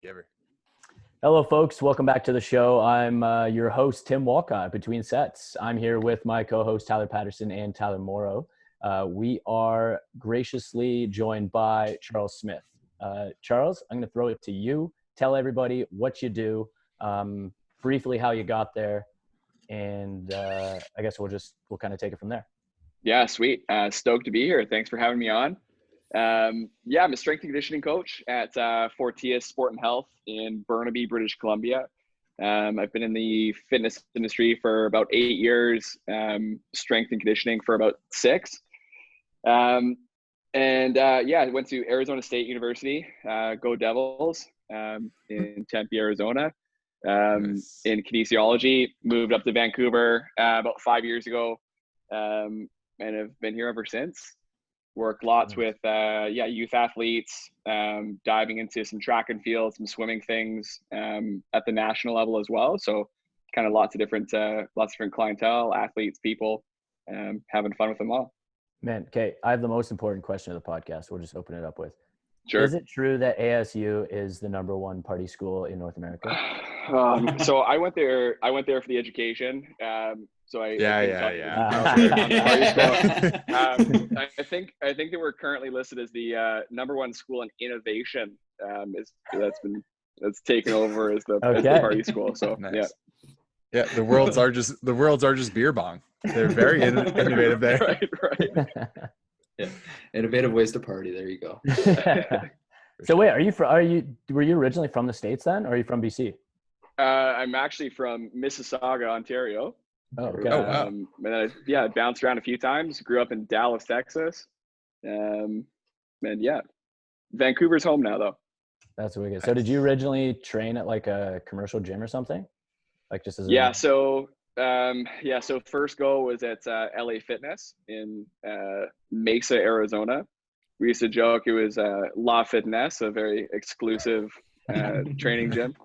Ever. Hello, folks. Welcome back to the show. I'm your host, Tim Walcott, Between Sets. I'm here with my co-host, Tyler Paterson and Tyler Morrow. We are graciously joined by Charles Smith. Charles, I'm going to throw it to you. Tell everybody what you do, briefly how you got there, and I guess we'll kind of take it from there. Yeah, sweet. Stoked to be here. Thanks for having me on. I'm a strength and conditioning coach at Fortius Sport and Health in Burnaby, British Columbia. I've been in the fitness industry for about 8 years, strength and conditioning for about 6. I went to Arizona State University, Go Devils, in Tempe, Arizona, Nice. in kinesiology. Moved up to Vancouver about 5 years ago, and have been here ever since. Worked lots with youth athletes, diving into some track and field, some swimming things at the national level as well. So kind of lots of different clientele, athletes, people, having fun with them all. Man, okay, I have the most important question of the podcast. We'll just open it up with. Sure. Is it true that ASU is the number 1 party school in North America? So I went there for the education. I think they were currently listed as the number 1 school in innovation. That's taken over as the party school. So nice. Yeah, the world's largest beer bong. They're very innovative there. Right. Yeah, innovative ways to party. There you go. So wait, were you originally from the States then, or are you from BC? I'm actually from Mississauga, Ontario. Oh, okay. Oh, wow. And then I bounced around a few times. Grew up in Dallas, Texas. Vancouver's home now, though. That's wicked. So did you originally train at like a commercial gym or something? Like just as So first go was at LA Fitness in Mesa, Arizona. We used to joke it was La Fitness, a very exclusive training gym.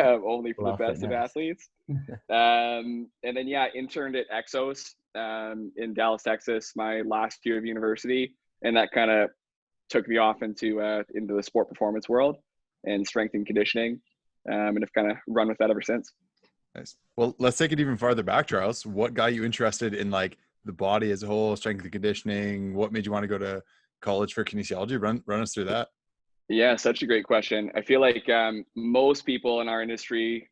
Only for the best of athletes. And then interned at Exos in Dallas, Texas, my last year of university, and that kind of took me off into the sport performance world and strength and conditioning, and have kind of run with that ever since. Nice. Well, let's take it even farther back, Charles. What got you interested in like the body as a whole, strength and conditioning? What made you want to go to college for kinesiology? Run us through that. Yeah, such a great question. I feel like most people in our industry,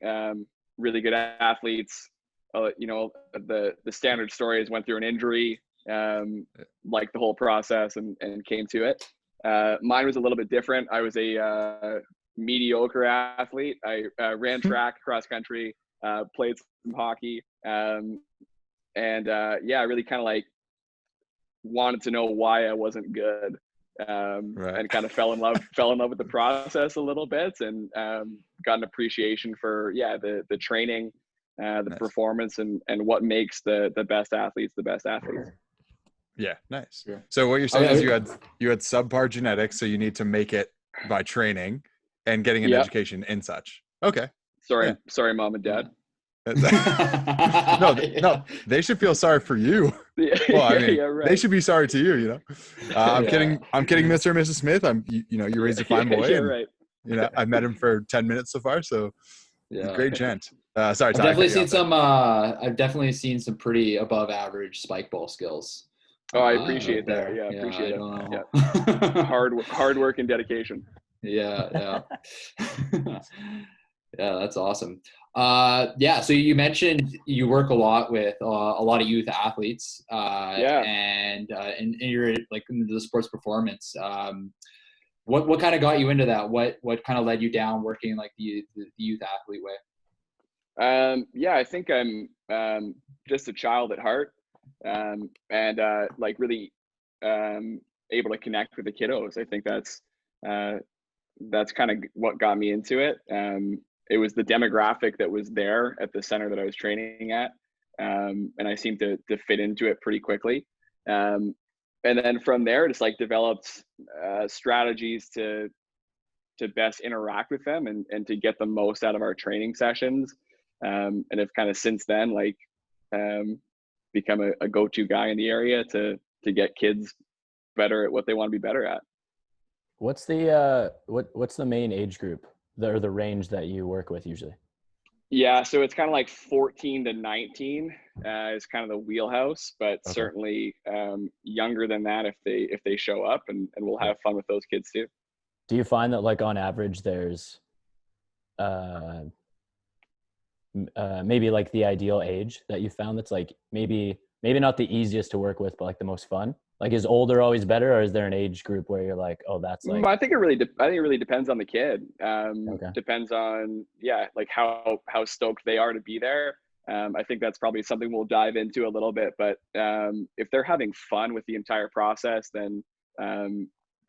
really good athletes, the standard story is went through an injury, like the whole process and came to it. Mine was a little bit different. I was a mediocre athlete. I ran track, cross country, played some hockey, I really kind of like wanted to know why I wasn't good. And kind of fell in love with the process a little bit, and got an appreciation for the training, the performance, and what makes the best athletes the best athletes. Yeah, nice. Yeah. So what you're saying is you had subpar genetics, so you need to make it by training and getting an education and such. Okay. Sorry, mom and dad. No, they should feel sorry for you. Well, right. They should be sorry to you. You know, I'm kidding, Mr. and Mrs. Smith. You raised a fine boy. Right. I've met him for 10 minutes so far, so great gent. Sorry, I've definitely seen some pretty above average spike ball skills. Oh, I appreciate that. Yeah, appreciate it. Yeah. Hard work and dedication. Yeah. Yeah, that's awesome. So you mentioned you work a lot with a lot of youth athletes, and you're like into the sports performance. What kind of got you into that? What kind of led you down working like the youth athlete way? I think I'm just a child at heart, and like really able to connect with the kiddos. I think that's kind of what got me into it. It was the demographic that was there at the center that I was training at. And I seemed to fit into it pretty quickly. And then from there, just like developed strategies to best interact with them and to get the most out of our training sessions. And have kind of since then, become a go-to guy in the area to get kids better at what they want to be better at. What's the main age group the range that you work with usually? Yeah, so it's kind of like 14 to 19 is kind of the wheelhouse, but Okay. certainly younger than that if they show up, and we'll have fun with those kids too. Do you find that like on average there's maybe like the ideal age that you found that's like maybe not the easiest to work with, but like the most fun? Like, is older always better, or is there an age group where you're like, oh, that's like? I think it really depends on the kid. Okay. Depends on like how stoked they are to be there. I think that's probably something we'll dive into a little bit. But if they're having fun with the entire process, then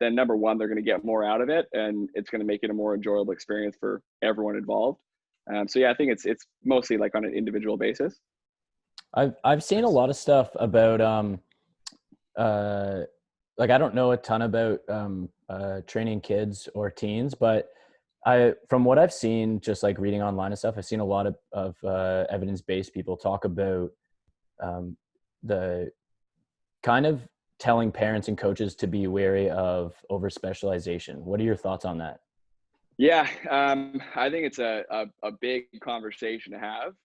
number one, they're going to get more out of it, and it's going to make it a more enjoyable experience for everyone involved. So yeah, I think it's mostly like on an individual basis. I've seen a lot of stuff about like I don't know a ton about training kids or teens, but from what I've seen, just like reading online and stuff, I've seen a lot of evidence-based people talk about the kind of telling parents and coaches to be wary of over specialization. What are your thoughts on that? Yeah, I think it's a big conversation to have.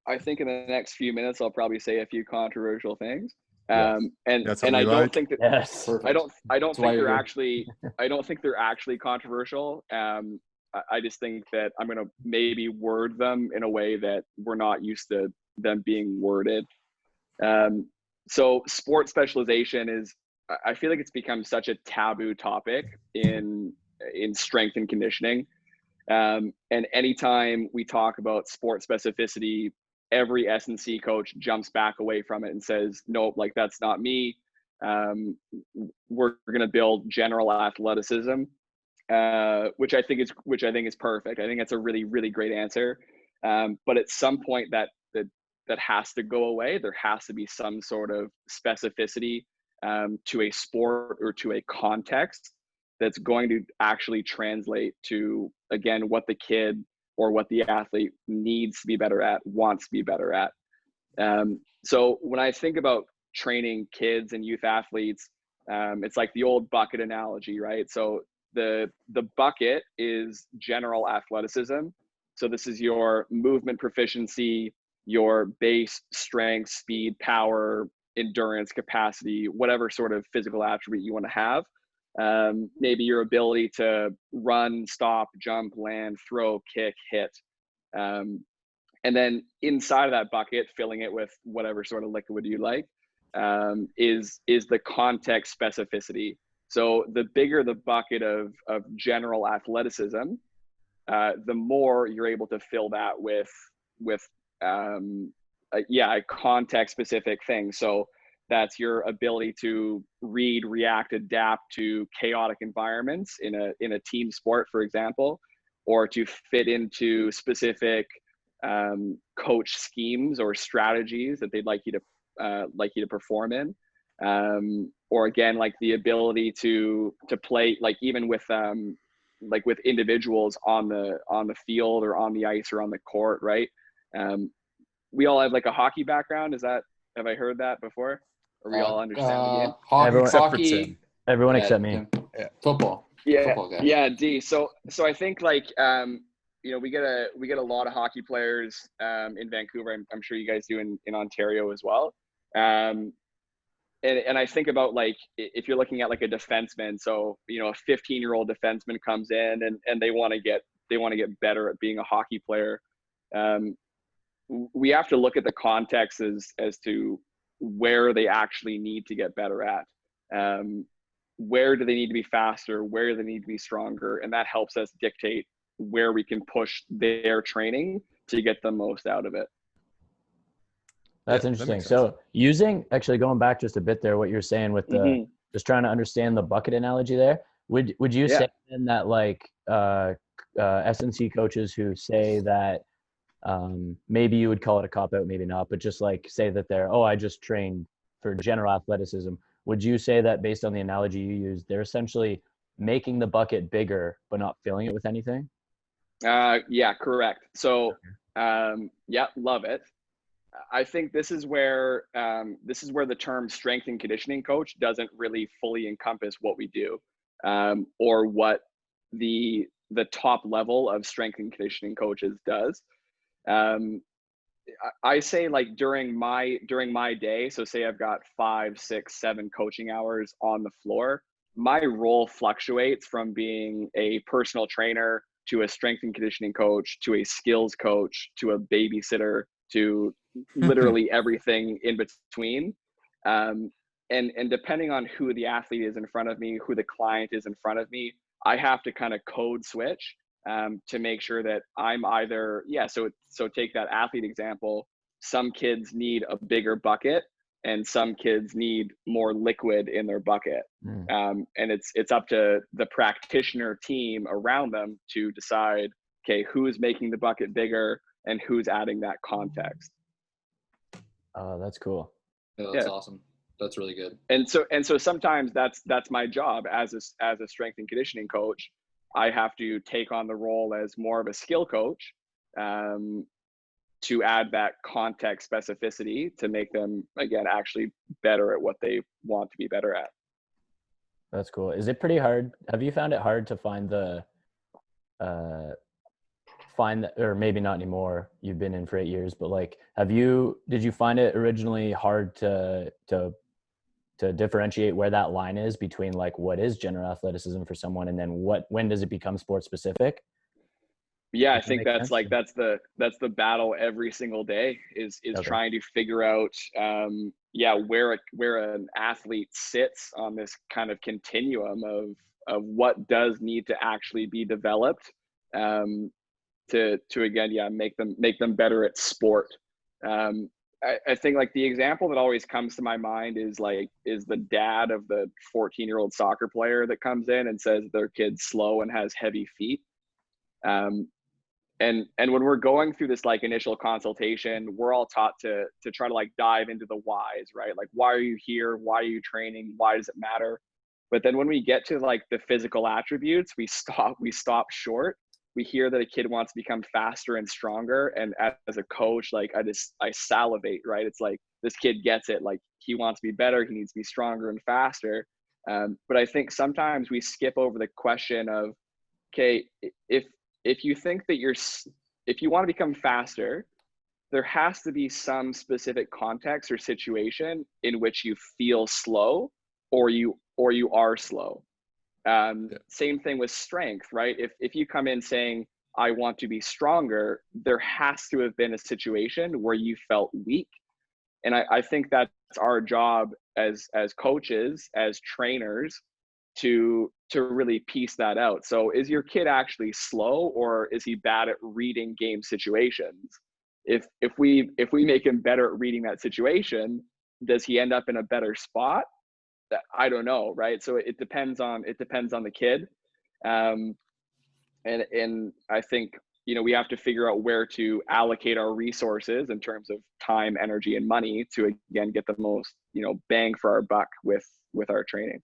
I think in the next few minutes, I'll probably say a few controversial things. And I don't think that yes. I don't think they're actually controversial. I just think that I'm going to maybe word them in a way that we're not used to them being worded. So sports specialization I feel like it's become such a taboo topic in strength and conditioning. And anytime we talk about sport specificity, every S&C coach jumps back away from it and says, nope, like that's not me. We're going to build general athleticism, which I think is perfect. I think that's a really, really great answer. But at some point that has to go away. There has to be some sort of specificity to a sport or to a context that's going to actually translate to, again, what the kid or what the athlete needs to be better at, wants to be better at. So when I think about training kids and youth athletes, it's like the old bucket analogy, right? So the bucket is general athleticism. So this is your movement proficiency, your base strength, speed, power, endurance, capacity, whatever sort of physical attribute you want to have. Maybe your ability to run, stop, jump, land, throw, kick, hit. And then inside of that bucket, filling it with whatever sort of liquid you like, is the context specificity. So the bigger the bucket of general athleticism, the more you're able to fill that with a context specific thing. So that's your ability to read, react, adapt to chaotic environments in a team sport, for example, or to fit into specific coach schemes or strategies that they'd like you to perform in, or again, like the ability to play, like even with individuals on the field or on the ice or on the court, right? We all have like a hockey background. Have I heard that before? Or we all understand the game? Hockey. Everyone except me. Yeah. Football. Yeah. Football guy. Yeah. D. So I think like, we get a lot of hockey players in Vancouver. I'm sure you guys do in Ontario as well. And I think about like, if you're looking at like a defenseman, so, a 15-year-old defenseman comes in and they want to get better at being a hockey player. We have to look at the context as to where they actually need to get better at. Where do they need to be faster? Where do they need to be stronger? And that helps us dictate where we can push their training to get the most out of it. That's interesting. So actually going back just a bit there, what you're saying with the just trying to understand the bucket analogy there, would you say then that like S&C coaches who say that maybe you would call it a cop-out, maybe not, but just like say that I just trained for general athleticism, would you say that based on the analogy you used, they're essentially making the bucket bigger but not filling it with anything? Yeah, correct. So love it. I think this is where the term strength and conditioning coach doesn't really fully encompass what we do, or what the the top level of strength and conditioning coaches does. I say like during my day, so say I've got 5, 6, 7 coaching hours on the floor, my role fluctuates from being a personal trainer to a strength and conditioning coach to a skills coach to a babysitter to literally everything in between. And depending on who the athlete is in front of me, who the client is in front of me, I have to kind of code switch to make sure that I'm either, so take that athlete example. Some kids need a bigger bucket and some kids need more liquid in their bucket. And it's up to the practitioner team around them to decide, okay, who's making the bucket bigger and who's adding that context. Oh, that's cool. Yeah, that's awesome. That's really good. And so sometimes that's my job as a strength and conditioning coach. I have to take on the role as more of a skill coach to add that context specificity to make them, again, actually better at what they want to be better at. That's cool. Is it pretty hard? Have you found it hard to find or maybe not anymore, you've been in for 8 years, but like, did you find it originally hard to differentiate where that line is between like what is general athleticism for someone and then when does it become sport specific? Yeah, I think that's the battle every single day is okay. Trying to figure out where an athlete sits on this kind of continuum of what does need to actually be developed to again make them better at sport. I think like the example that always comes to my mind is the dad of the 14-year-old soccer player that comes in and says their kid's slow and has heavy feet. And when we're going through this like initial consultation, we're all taught to try to like dive into the whys, right? Like, why are you here? Why are you training? Why does it matter? But then when we get to like the physical attributes, we stop short. We hear that a kid wants to become faster and stronger. And as a coach, like I salivate, right? It's like, this kid gets it. Like, he wants to be better. He needs to be stronger and faster. But I think sometimes we skip over the question of, okay, if you think that if you want to become faster, there has to be some specific context or situation in which you feel slow or you are slow. Same thing with strength, right? If you come in saying, I want to be stronger, there has to have been a situation where you felt weak. And I think that's our job as coaches, as trainers, to really piece that out. So is your kid actually slow, or is he bad at reading game situations? If we make him better at reading that situation, does he end up in a better spot? I don't know, right? So it depends on the kid. And I think, we have to figure out where to allocate our resources in terms of time, energy, and money to, again, get the most, bang for our buck with our training.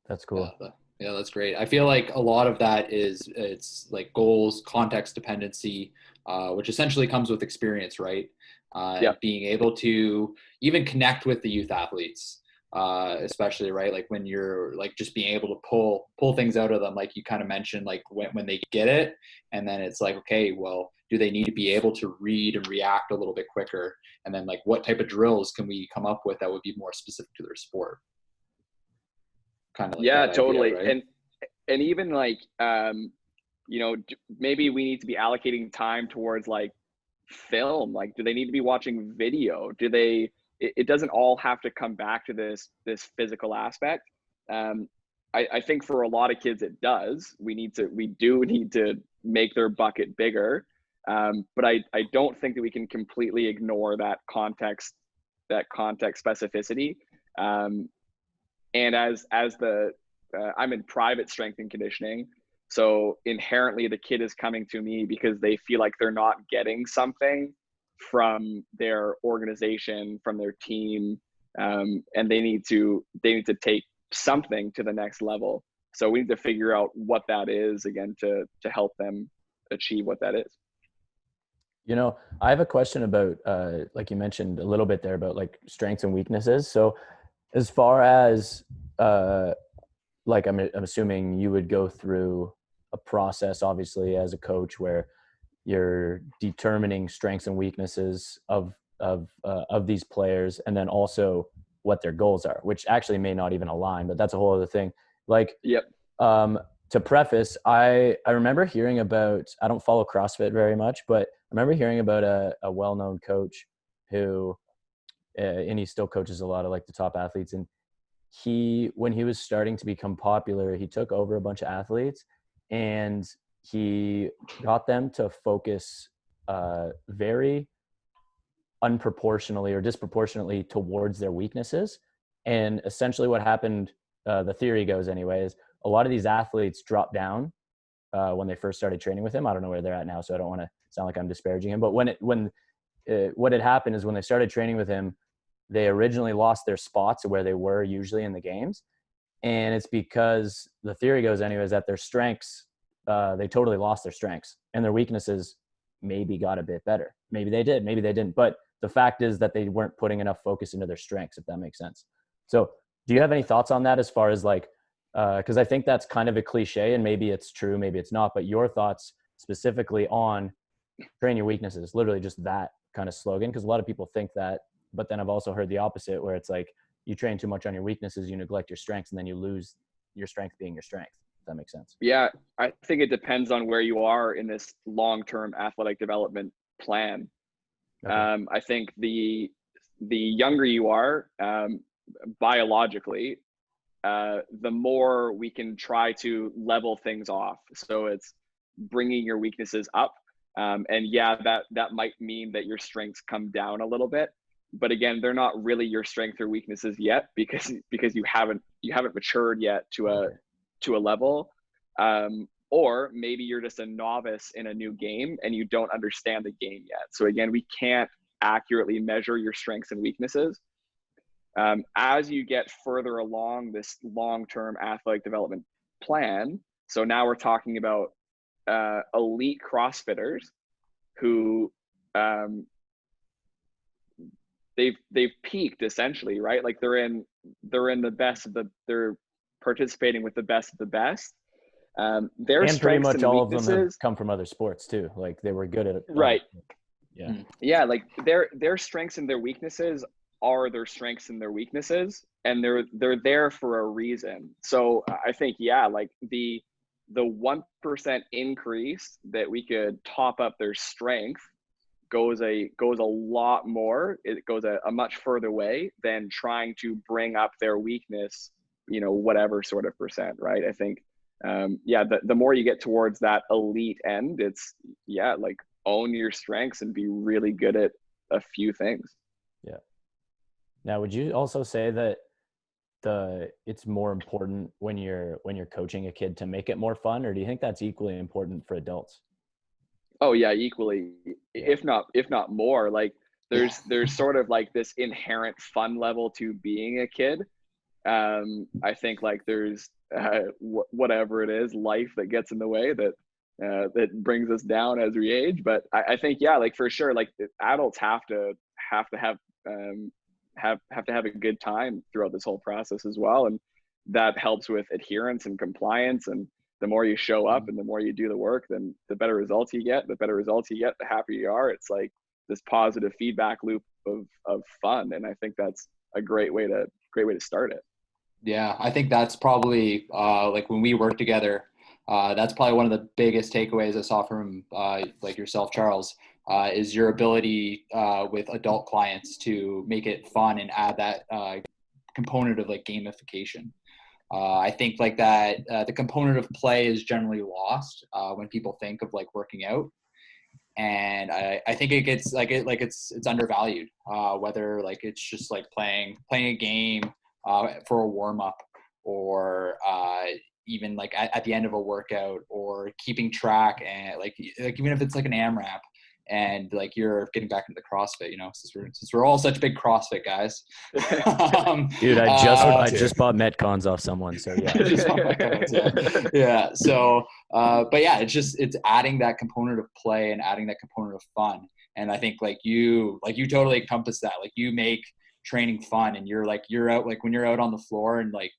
That's cool. Yeah, that's great. I feel like a lot of that it's like goals, context dependency, which essentially comes with experience, right? Being able to even connect with the youth athletes, especially, right? Like when you're like just being able to pull things out of them, like you kind of mentioned, like when they get it, and then it's like, okay, well, do they need to be able to read and react a little bit quicker? And then like, what type of drills can we come up with that would be more specific to their sport? Kind of like totally. Idea, right? And even like, maybe we need to be allocating time towards like film. Like, do they need to be watching video? It doesn't all have to come back to this physical aspect. I think for a lot of kids, it does. We do need to make their bucket bigger. But I don't think that we can completely ignore that context specificity. And as I'm in private strength and conditioning, so inherently the kid is coming to me because they feel like they're not getting something from their organization, from their team, and they need to take something to the next level. So we need to figure out what that is, again, to help them achieve what that is. I have a question about, like you mentioned a little bit there about like strengths and weaknesses. So as far as, like I'm assuming you would go through a process, obviously, as a coach, where you're determining strengths and weaknesses of these players, and then also what their goals are, which actually may not even align, but that's a whole other thing. Like, Yep. To preface, I remember hearing about, I don't follow CrossFit very much, but I remember hearing about a well-known coach who, and he still coaches a lot of like the top athletes. And when he was starting to become popular, he took over a bunch of athletes and he got them to focus very unproportionally or disproportionately towards their weaknesses. And essentially what happened, the theory goes anyways, a lot of these athletes dropped down when they first started training with him. I don't know where they're at now, so I don't want to sound like I'm disparaging him. But what had happened is when they started training with him, they originally lost their spots where they were usually in the games. And it's because the theory goes anyways that their strengths, they totally lost their strengths, and their weaknesses maybe got a bit better. Maybe they did, maybe they didn't. But the fact is that they weren't putting enough focus into their strengths, if that makes sense. So do you have any thoughts on that, as far as like, because I think that's kind of a cliche, and maybe it's true, maybe it's not, but your thoughts specifically on train your weaknesses, literally just that kind of slogan? Because a lot of people think that, but then I've also heard the opposite, where it's like you train too much on your weaknesses, you neglect your strengths, and then you lose your strength being your strength, if that makes sense. Yeah, I think it depends on where you are in this long-term athletic development plan. Okay. I think the younger you are, biologically, the more we can try to level things off. So it's bringing your weaknesses up. And yeah, that might mean that your strengths come down a little bit, but again, they're not really your strengths or weaknesses yet, because you haven't matured yet to a level. Or maybe you're just a novice in a new game and you don't understand the game yet. So again, we can't accurately measure your strengths and weaknesses. As you get further along this long-term athletic development plan, so now we're talking about elite CrossFitters who they've peaked, essentially, right? Like they're in the best of they're participating with the best of the best. Their and pretty strengths much and all of them have weaknesses come from other sports too. Like they were good at it. Right. Yeah. Like their strengths and their weaknesses are their strengths and their weaknesses, and they're there for a reason. So I think, yeah, like the 1% increase that we could top up their strength goes a lot more. It goes a much further way than trying to bring up their weakness, whatever sort of percent, right? I think, the more you get towards that elite end, it's, like, own your strengths and be really good at a few things. Yeah. Now, would you also say that it's more important when you're coaching a kid to make it more fun, or do you think that's equally important for adults? Oh yeah, equally, if not more. Like there's sort of like this inherent fun level to being a kid. I think like there's whatever it is, life that gets in the way that brings us down as we age. But I think, like for sure, like adults have to have a good time throughout this whole process as well, and that helps with adherence and compliance. And the more you show up and the more you do the work, then the better results you get. The better results you get, the happier you are. It's like this positive feedback loop of fun, and I think that's a great way to start it. Yeah, I think that's probably like when we work together, that's probably one of the biggest takeaways I saw from like yourself, Charles, is your ability with adult clients to make it fun and add that component of like gamification. I think like that the component of play is generally lost when people think of like working out. And I think it gets it's undervalued, whether like it's just like playing a game for a warm up, or even like at the end of a workout, or keeping track, and like even if it's like an AMRAP and like you're getting back into the CrossFit, since we're all such big CrossFit guys. Dude, I just bought Metcons off someone, so yeah. Yeah. So, but yeah, it's adding that component of play and adding that component of fun. And I think like you totally encompass that. Like you make training fun, and you're out, like when you're out on the floor, and like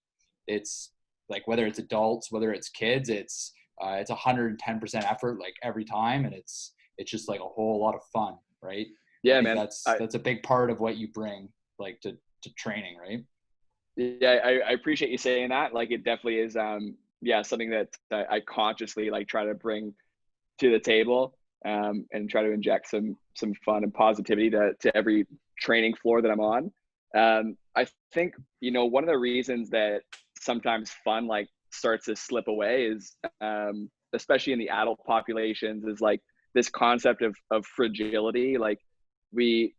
it's like whether it's adults, whether it's kids, it's it's 110% effort like every time, and it's just like a whole lot of fun, right? Yeah, I think man. That's a big part of what you bring like to training, right? Yeah, I appreciate you saying that. Like, it definitely is something that I consciously like try to bring to the table, and try to inject some fun and positivity to every training floor that I'm on. I think, one of the reasons that sometimes fun like starts to slip away is, especially in the adult populations, is like this concept of fragility. Like, we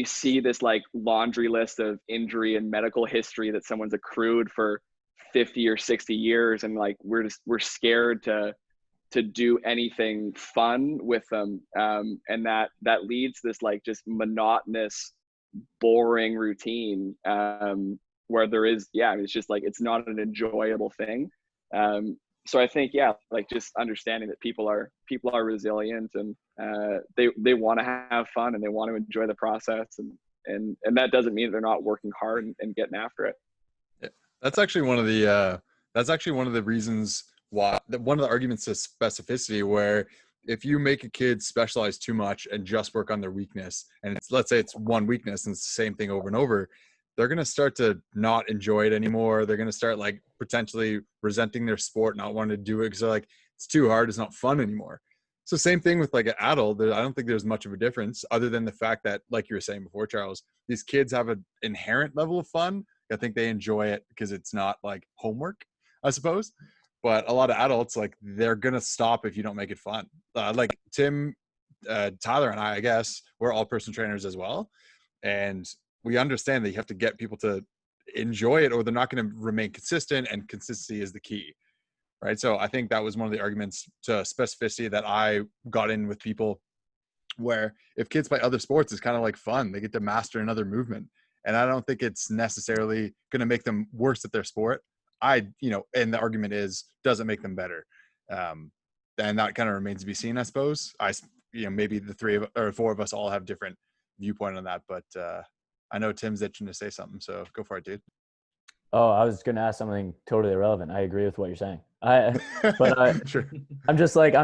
see this like laundry list of injury and medical history that someone's accrued for 50 or 60 years, and like we're scared to do anything fun with them, and that leads this like just monotonous, boring routine, where there is, it's just like it's not an enjoyable thing. So I think, like just understanding that people are resilient, and they want to have fun, and they want to enjoy the process, and that doesn't mean they're not working hard and getting after it. Yeah. That's actually one of the reasons why, one of the arguments to specificity, where if you make a kid specialize too much and just work on their weakness, and let's say it's one weakness and it's the same thing over and over, they're going to start to not enjoy it anymore. They're going to start like potentially resenting their sport, not wanting to do it because they're like, it's too hard, it's not fun anymore. So same thing with like an adult. I don't think there's much of a difference, other than the fact that, like you were saying before, Charles, these kids have an inherent level of fun. I think they enjoy it because it's not like homework, I suppose. But a lot of adults, like, they're going to stop if you don't make it fun. Like Tim, Tyler, and I guess, we're all personal trainers as well. And we understand that you have to get people to enjoy it, or they're not going to remain consistent, and consistency is the key, right? So I think that was one of the arguments to specificity that I got in with people, where if kids play other sports, it's kind of like fun. They get to master another movement. And I don't think it's necessarily going to make them worse at their sport. And the argument is, doesn't make them better. And that kind of remains to be seen, I suppose. Maybe the three of or four of us all have different viewpoint on that, but I know Tim's itching to say something, so go for it, dude. Oh, I was going to ask something totally irrelevant. I agree with what you're saying. Sure. I'm just like,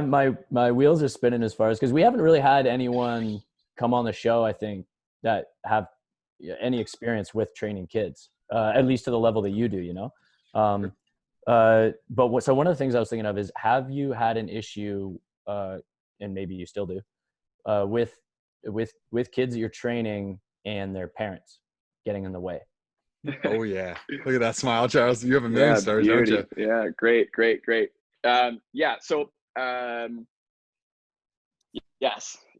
my wheels are spinning as far as, because we haven't really had anyone come on the show, I think, that have any experience with training kids, at least to the level that you do, So one of the things I was thinking of is, have you had an issue, and maybe you still do, with kids that you're training and their parents getting in the way? Oh yeah, look at that smile, Charles. You have a million stars, beauty. don't you? Yeah, great. So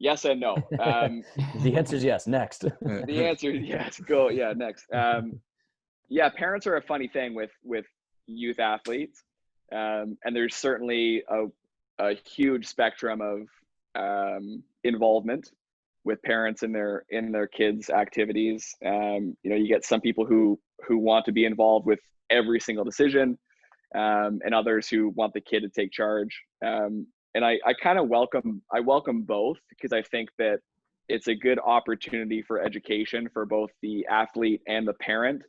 yes and no. The answer is yes. Next. The answer is yes. Go. Yeah, next. Parents are a funny thing with youth athletes, and there's certainly a huge spectrum of involvement with parents in their kids' activities. You get some people who want to be involved with every single decision, and others who want the kid to take charge. And I kind of welcome both, because I think that it's a good opportunity for education for both the athlete and the parent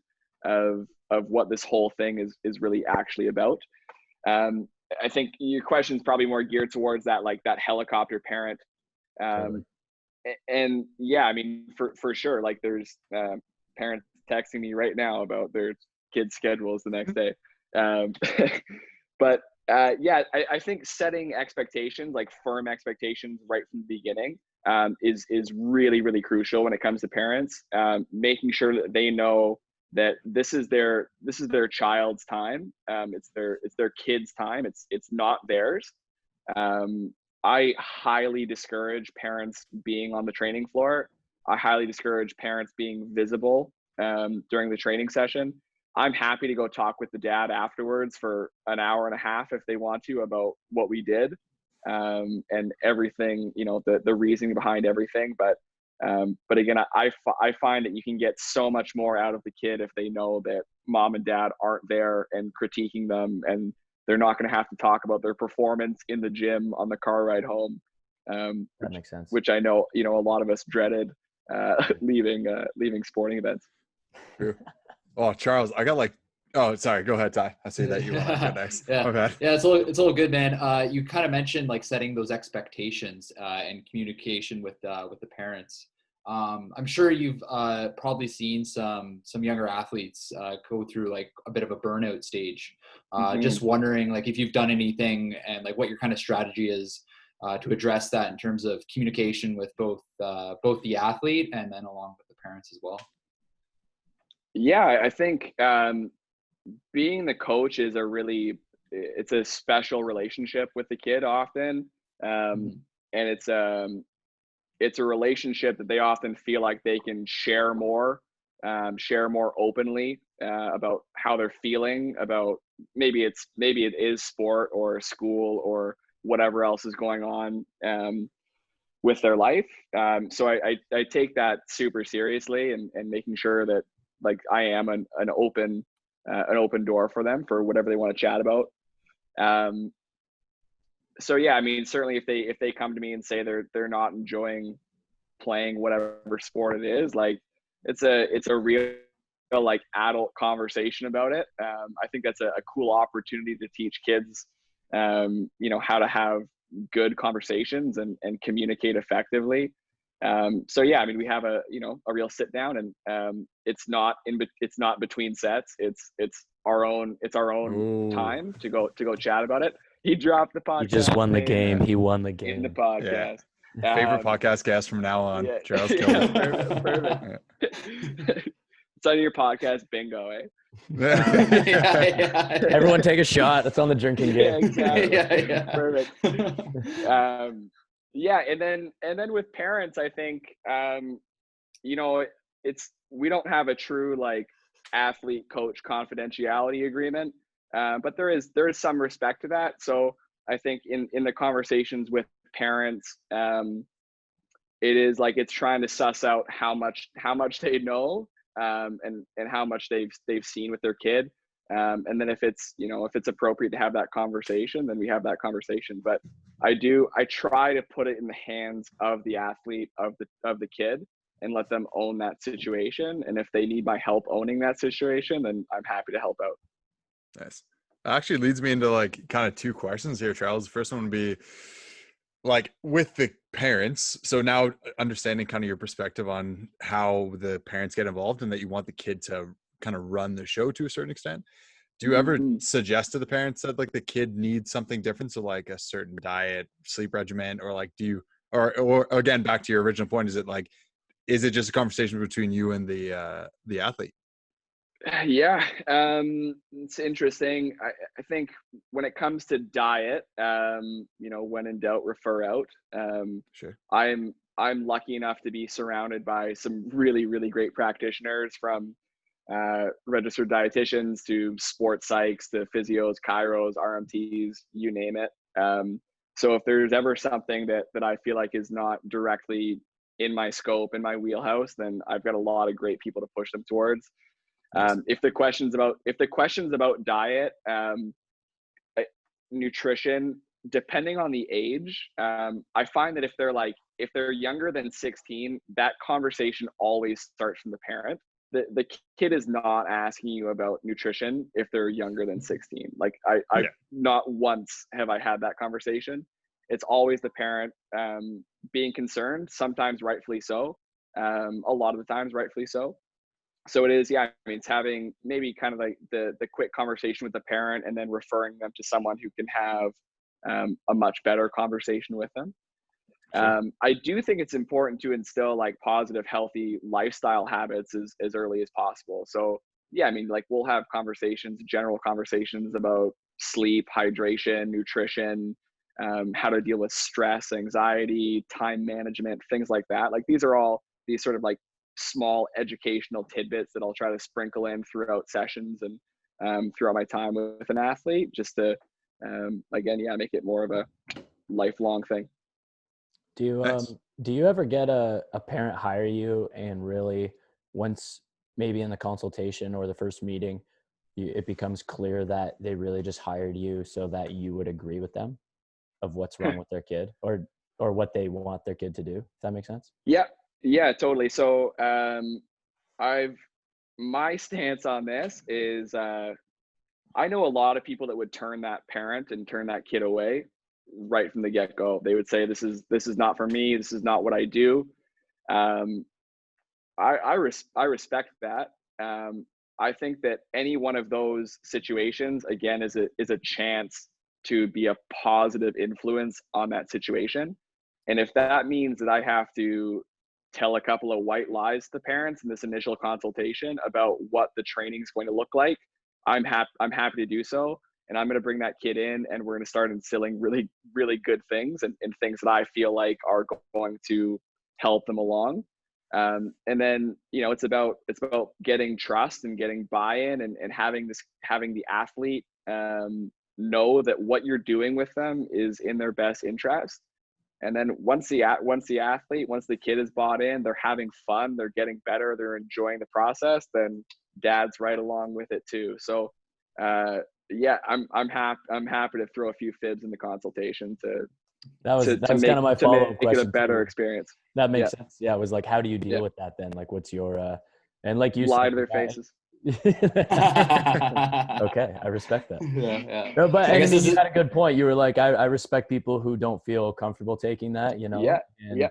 of what this whole thing is really actually about. I think your question is probably more geared towards that, like that helicopter parent. Totally. And I mean, for sure, like there's parents texting me right now about their kids' schedules the next day. But I think setting expectations, like firm expectations right from the beginning, is really, really crucial when it comes to parents. Making sure that they know that this is their child's time. It's their kids' time. It's not theirs. I highly discourage parents being on the training floor. I highly discourage parents being visible during the training session. I'm happy to go talk with the dad afterwards for an hour and a half if they want to, about what we did, and everything, the reasoning behind everything. But again, I find that you can get so much more out of the kid if they know that mom and dad aren't there and critiquing them, and they're not going to have to talk about their performance in the gym on the car ride home. That makes sense. Which I know, a lot of us dreaded leaving sporting events. True. Oh, Charles, I got like Oh, sorry. Go ahead, Ty. I see that you want to go next. Yeah. Okay. Yeah, it's all good, man. You kind of mentioned like setting those expectations and communication with the parents. I'm sure you've probably seen some younger athletes go through like a bit of a burnout stage. Just wondering like if you've done anything and like what your kind of strategy is to address that in terms of communication with both the athlete and then along with the parents as well. Yeah, I think being the coach is it's a special relationship with the kid often. And it's a relationship that they often feel like they can share more openly about how they're feeling about maybe it is sport or school or whatever else is going on with their life. So I take that super seriously and making sure that like I am an open door for them for whatever they want to chat about. So yeah, I mean, certainly if they come to me and say they're not enjoying playing whatever sport it is, like it's a real like adult conversation about it. I think that's a cool opportunity to teach kids, how to have good conversations and communicate effectively. So yeah, I mean, we have a real sit down, and it's not between sets. It's our own Ooh. time to go chat about it. He dropped the podcast. He just won the game. He won the game. In the podcast. Yeah. Favorite podcast guest from now on. Yeah. Charles killed it. Perfect. It's on your podcast bingo, eh? Yeah. Everyone take a shot. That's on the drinking game. Yeah, exactly. Yeah. Perfect. Yeah, and then with parents, I think we don't have a true like athlete coach confidentiality agreement, but there is some respect to that. So I think in the conversations with parents, it is like it's trying to suss out how much they know, and how much they've seen with their kid, and then if it's appropriate to have that conversation, then we have that conversation. But I try to put it in the hands of the athlete, of the kid, and let them own that situation. And if they need my help owning that situation, then I'm happy to help out. Nice. That actually leads me into like kind of two questions here, Charles. The first one would be like with the parents. So now understanding kind of your perspective on how the parents get involved and that you want the kid to kind of run the show to a certain extent. Do you ever suggest to the parents that like the kid needs something different? So like a certain diet, sleep regimen, or like, do you, or again, back to your original point, is it just a conversation between you and the athlete? Yeah, it's interesting. I think when it comes to diet, when in doubt, refer out. Sure. I'm lucky enough to be surrounded by some really, really great practitioners, from registered dietitians to sports psychs to physios, chiros, RMTs, you name it. So if there's ever something that I feel like is not directly in my scope, in my wheelhouse, then I've got a lot of great people to push them towards. If the question's about diet, nutrition, depending on the age, I find that if they're younger than 16, that conversation always starts from the parent. The kid is not asking you about nutrition if they're younger than 16. Like I not once have I had that conversation. It's always the parent being concerned, sometimes rightfully so, a lot of the times rightfully so. So it is, yeah, I mean, it's having maybe kind of like the quick conversation with the parent and then referring them to someone who can have a much better conversation with them. Sure. I do think it's important to instill like positive, healthy lifestyle habits as early as possible. So yeah, I mean, like we'll have general conversations about sleep, hydration, nutrition, how to deal with stress, anxiety, time management, things like that. Like these are all these sort of like small educational tidbits that I'll try to sprinkle in throughout sessions and throughout my time with an athlete, just to again, yeah, make it more of a lifelong thing. Do you ever get a parent hire you and really, once maybe in the consultation or the first meeting, it becomes clear that they really just hired you so that you would agree with them of what's wrong with their kid or what they want their kid to do? If that makes sense? Yeah, totally. So my stance on this is I know a lot of people that would turn that parent and turn that kid away right from the get-go. They would say, this is not for me. This is not what I do. I respect that. I think that any one of those situations, again, is a chance to be a positive influence on that situation. And if that means that I have to tell a couple of white lies to parents in this initial consultation about what the training is going to look like, I'm happy to do so. And I'm going to bring that kid in, and we're going to start instilling really, really good things and things that I feel like are going to help them along. And then, it's about getting trust and getting buy-in and having the athlete know that what you're doing with them is in their best interest. And then once the kid is bought in, they're having fun, they're getting better, they're enjoying the process, then dad's right along with it too. So I'm happy to throw a few fibs in the consultation that was kind of my follow-up question. Make it a better experience. That makes sense. Yeah, it was like, how do you deal with that then? Like, what's your and like you lie said, to their faces. Okay, I respect that. Yeah. No, but I guess you had a good point. You were like, I respect people who don't feel comfortable taking that, and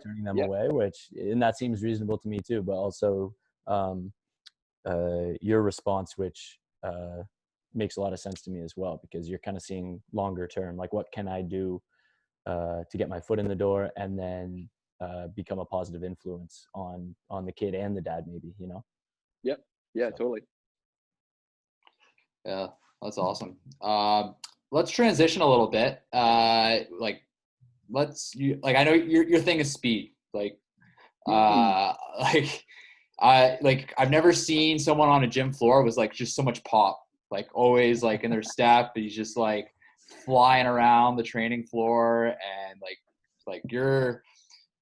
turning them away, and that seems reasonable to me too. But also, your response, which makes a lot of sense to me as well, because you're kind of seeing longer term, like what can I do to get my foot in the door, and then become a positive influence on the kid and the dad, maybe, Yep. Yeah, so. Totally. Yeah, that's awesome. Let's transition a little bit. I know your thing is speed. I've never seen someone on a gym floor with like just so much pop, like always like in their step. He's just like flying around the training floor, and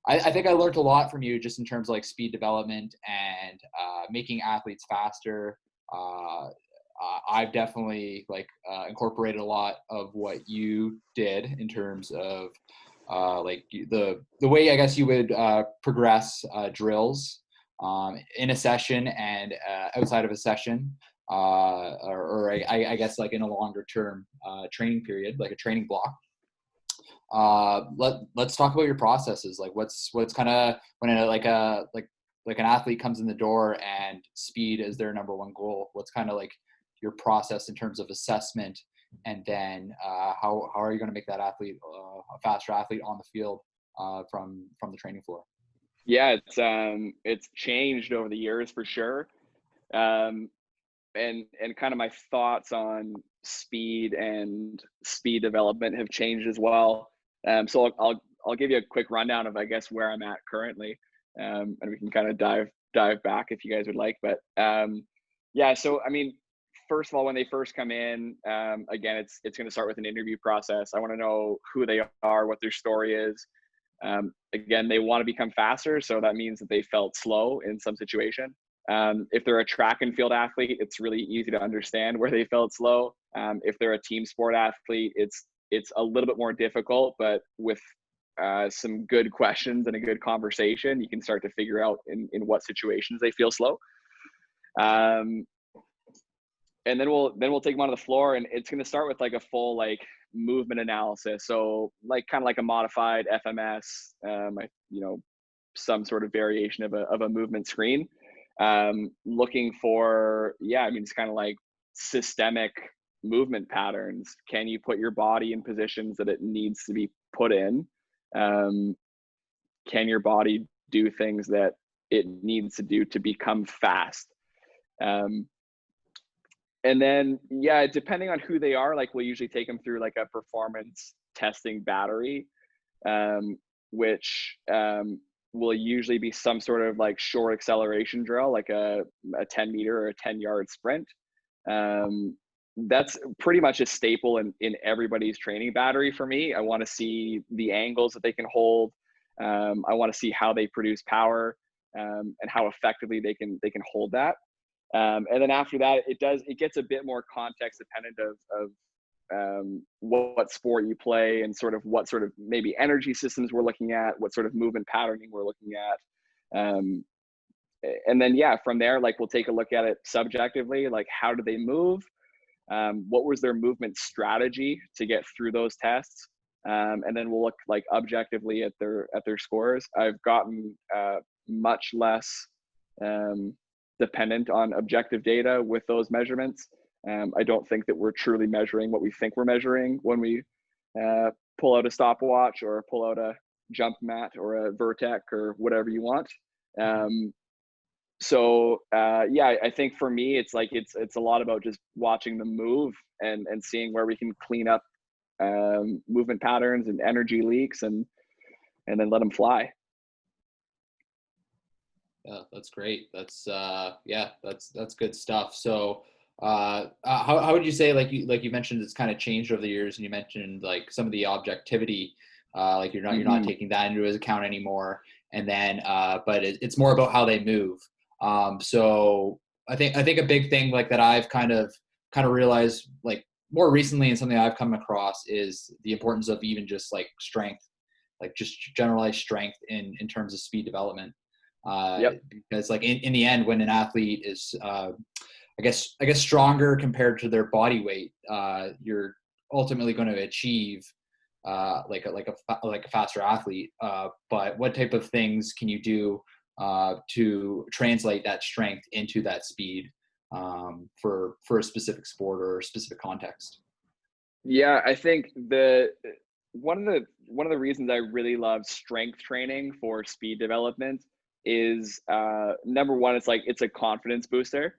I think I learned a lot from you just in terms of like speed development and making athletes faster. I've definitely incorporated a lot of what you did in terms of the way I guess you would progress drills in a session and outside of a session, or I guess like in a longer term training period, like a training block. Let's talk about your processes. Like what's kind of when an athlete comes in the door and speed is their number one goal, what's kind of like your process in terms of assessment, and then how are you going to make that athlete a faster athlete on the field from the training floor? Yeah, it's changed over the years for sure. And kind of my thoughts on speed and speed development have changed as well. So I'll give you a quick rundown of, I guess, where I'm at currently, and we can kind of dive back if you guys would like. But so I mean, first of all, when they first come in, again, it's going to start with an interview process. I want to know who they are, what their story is. Again, they want to become faster, so that means that they felt slow in some situation. If they're a track and field athlete, it's really easy to understand where they felt slow. If they're a team sport athlete, it's a little bit more difficult, but with some good questions and a good conversation, you can start to figure out in what situations they feel slow. And then we'll take them onto the floor, and it's going to start with like a full movement analysis. So kind of like a modified FMS, some sort of variation of a movement screen, looking for, it's kind of like systemic movement patterns. Can you put your body in positions that it needs to be put in? Can your body do things that it needs to do to become fast? And then, depending on who they are, we'll usually take them through a performance testing battery, which will usually be some sort of short acceleration drill, like a 10 meter or a 10-yard sprint. That's pretty much a staple in everybody's training battery for me. I want to see the angles that they can hold. I want to see how they produce power, and how effectively they can hold that. And then after that, it gets a bit more context dependent of what sport you play, and sort of what sort of maybe energy systems we're looking at, what sort of movement patterning we're looking at. And then, from there, we'll take a look at it subjectively, how do they move? what was their movement strategy to get through those tests, and then we'll look like objectively at their scores. I've gotten much less dependent on objective data with those measurements. I don't think that we're truly measuring what we think we're measuring when we pull out a stopwatch or pull out a jump mat or a Vertec or whatever you want. So I think for me, it's like it's a lot about just watching them move and seeing where we can clean up movement patterns and energy leaks, and then let them fly. Yeah, that's great. That's that's good stuff. So how would you say, like you mentioned, it's kind of changed over the years, and you mentioned like some of the objectivity, like you're not taking that into account anymore, and then but it's more about how they move. So I think a big thing like that I've kind of realized like more recently, and something I've come across, is the importance of even just like strength, like just generalized strength in terms of speed development. Because like in the end, when an athlete is I guess stronger compared to their body weight, you're ultimately going to achieve like a faster athlete. But what type of things can you do to translate that strength into that speed for a specific sport or a specific context? Yeah, I think one of the reasons I really love strength training for speed development is number one, it's a confidence booster.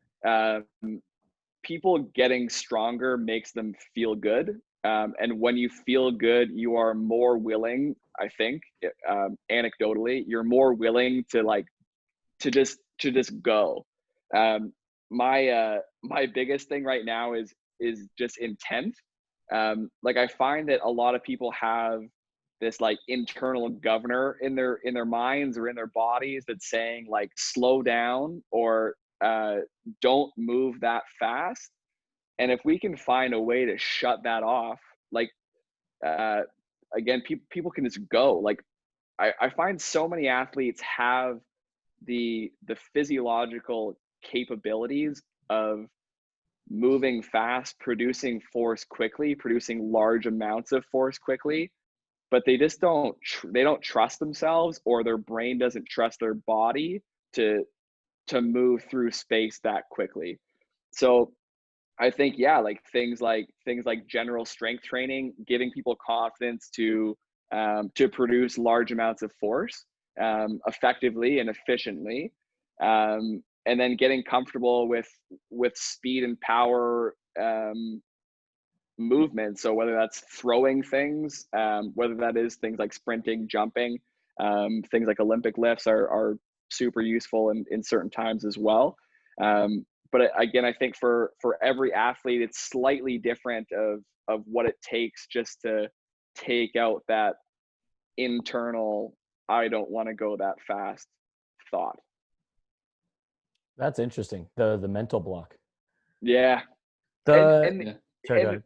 People getting stronger makes them feel good, and when you feel good, you are more willing, I think, anecdotally, you're more willing to just go. My biggest thing right now is just intent. Like I find that a lot of people have this like internal governor in their minds or in their bodies that's saying like slow down or don't move that fast. And if we can find a way to shut that off, like again, people can just go. Like I find so many athletes have the physiological capabilities of moving fast, producing force quickly, producing large amounts of force quickly, but they just don't trust themselves, or their brain doesn't trust their body to move through space that quickly. So I think like things like general strength training, giving people confidence to produce large amounts of force effectively and efficiently, and then getting comfortable with speed and power movement. So whether that's throwing things, whether that is things like sprinting, jumping, things like Olympic lifts are super useful in certain times as well. But again, I think for every athlete, it's slightly different of what it takes just to take out that internal, I don't want to go that fast thought. That's interesting. The mental block. Yeah. Sorry,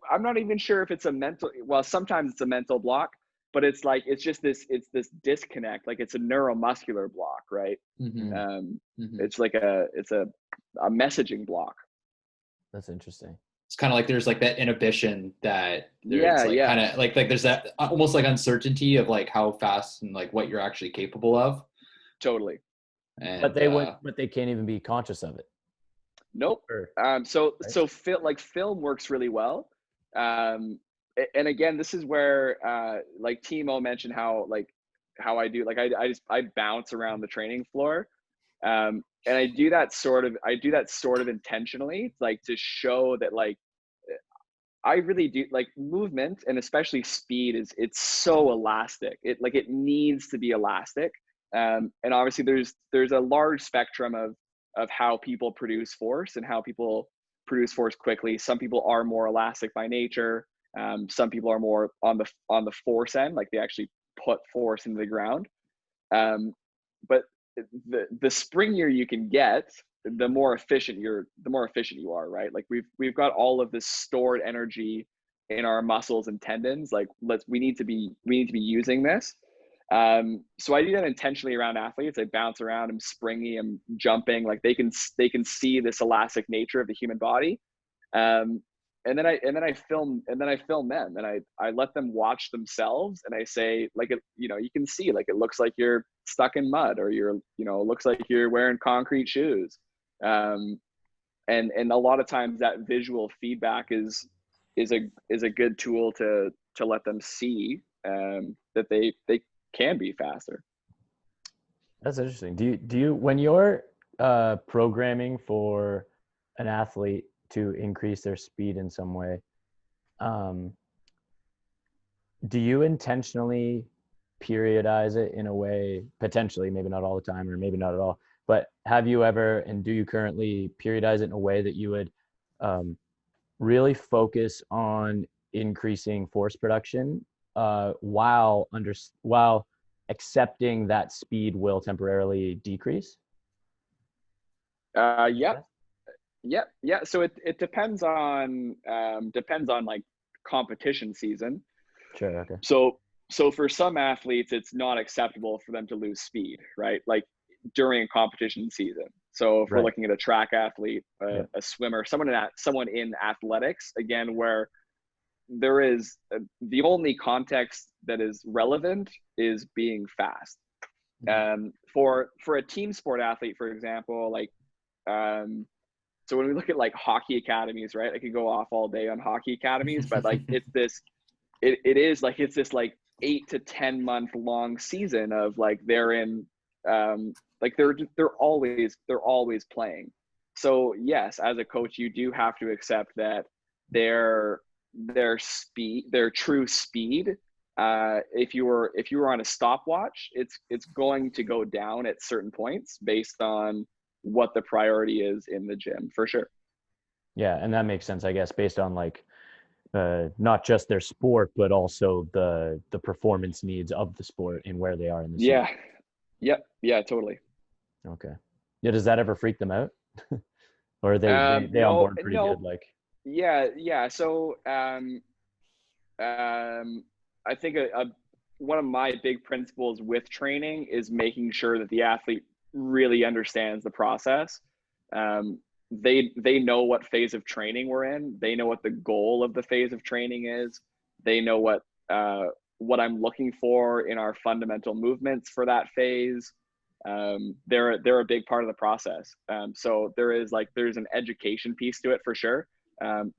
I'm not even sure if it's a mental, well, sometimes it's a mental block, but it's like, it's this disconnect. Like it's a neuromuscular block, right? It's like it's a messaging block. That's interesting. It's kind of like there's like that inhibition that there's kind of like there's that almost like uncertainty of like how fast and like what you're actually capable of. Totally. And, but they can't even be conscious of it. Nope. So film works really well. And again, this is where like Timo mentioned how I do, like I bounce around the training floor. And I do that sort of intentionally, like to show that like I really do like movement, and especially speed it's so elastic. It needs to be elastic. And obviously there's a large spectrum of how people produce force and how people produce force quickly. Some people are more elastic by nature. Some people are more on the force end, like they actually put force into the ground. But the springier you can get, the more efficient you are, right? Like we've got all of this stored energy in our muscles and tendons. Like we need to be using this. So I do that intentionally around athletes. I bounce around, I'm springy, I'm jumping, like they can see this elastic nature of the human body. film them, and I let them watch themselves, and I say, like, you can see, like, it looks like you're stuck in mud, or it looks like you're wearing concrete shoes. And a lot of times that visual feedback is a good tool to let them see that they can be faster. That's interesting. Do you when you're programming for an athlete to increase their speed in some way, do you intentionally periodize it in a way, potentially, maybe not all the time or maybe not at all, but have you ever, and do you currently periodize it in a way that you would really focus on increasing force production while accepting that speed will temporarily decrease? Yeah. So it depends on like competition season. Sure. Okay. So for some athletes, it's not acceptable for them to lose speed, right? Like during competition season. So if we're looking at a track athlete, a swimmer, someone in athletics, again, where there is the only context that is relevant is being fast. For a team sport athlete, for example, like, so when we look at like hockey academies, right? I could go off all day on hockey academies, but like it is this 8 to 10 month long season of like they're in like they're always playing. So yes, as a coach, you do have to accept that their true speed, if you were on a stopwatch, it's going to go down at certain points based on what the priority is in the gym, for sure. Yeah, and that makes sense, I guess, based on like not just their sport, but also the performance needs of the sport and where they are in the season. Yeah, totally. Okay. Yeah, does that ever freak them out? Or are they on board pretty good? Like, yeah. So I think one of my big principles with training is making sure that the athlete really understands the process. They know what phase of training we're in. They know what the goal of the phase of training is. They know what I'm looking for in our fundamental movements for that phase. They're a big part of the process. So there's an education piece to it, for sure.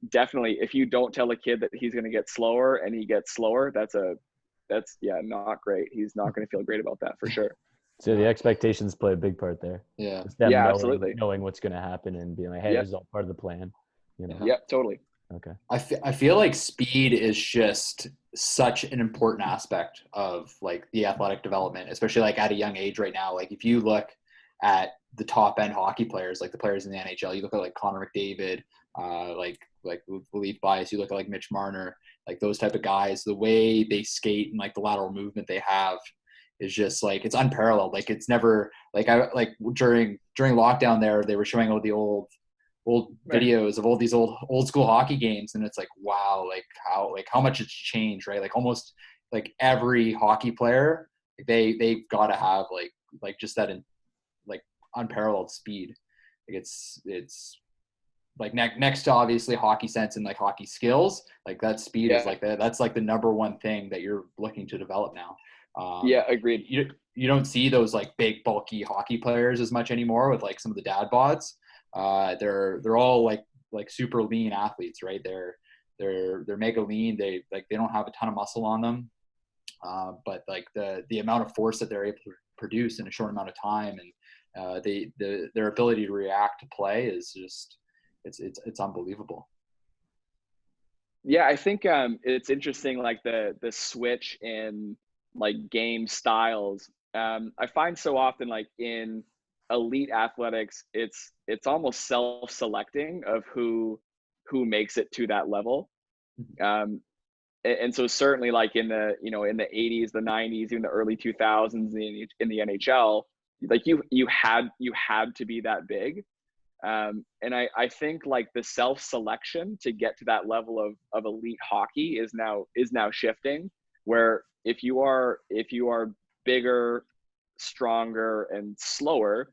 Definitely, if you don't tell a kid that he's going to get slower and he gets slower, that's not great. He's not going to feel great about that, for sure. So the expectations play a big part there. Yeah. Absolutely. Knowing what's going to happen and being like, hey, this is all part of the plan. Yeah, totally. Okay. I feel like speed is just such an important aspect of like the athletic development, especially like at a young age right now. Like if you look at the top end hockey players, like the players in the NHL, you look at like Connor McDavid, like with Leaf Bias, you look at like Mitch Marner, like those type of guys, the way they skate and like the lateral movement they have is just like, it's unparalleled. Like it's never like during lockdown there, they were showing all the old videos of all these old school hockey games, and it's like, wow, like how much it's changed, right? Like almost like every hockey player, they've got to have like just that like unparalleled speed. Like it's like next to obviously hockey sense and like hockey skills, like that speed is like that's like the number one thing that you're looking to develop now. Agreed. You don't see those like big bulky hockey players as much anymore with like some of the dad bods. They're all like super lean athletes, right? They're mega lean. They don't have a ton of muscle on them, but like the amount of force that they're able to produce in a short amount of time, and their ability to react to play is just it's unbelievable. Yeah, I think it's interesting, like the switch in like game styles. I find so often like in elite athletics, it's almost self-selecting of who makes it to that level. And so certainly like in the 80s, the 90s, even the early 2000s in the NHL, like you had to be that big. And I think like the self-selection to get to that level of elite hockey is now shifting, where if you are bigger, stronger, and slower,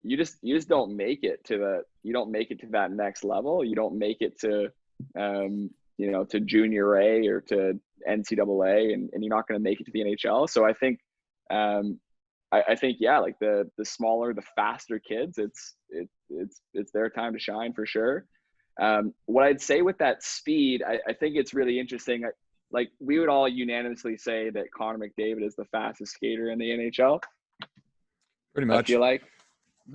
you just don't make it to that next level. You don't make it to to junior A or to NCAA, and you're not going to make it to the NHL. So I think, yeah, like the smaller, the faster kids, it's their time to shine for sure. What I'd say with that speed, I think it's really interesting. Like we would all unanimously say that Connor McDavid is the fastest skater in the NHL. Pretty much. I feel like.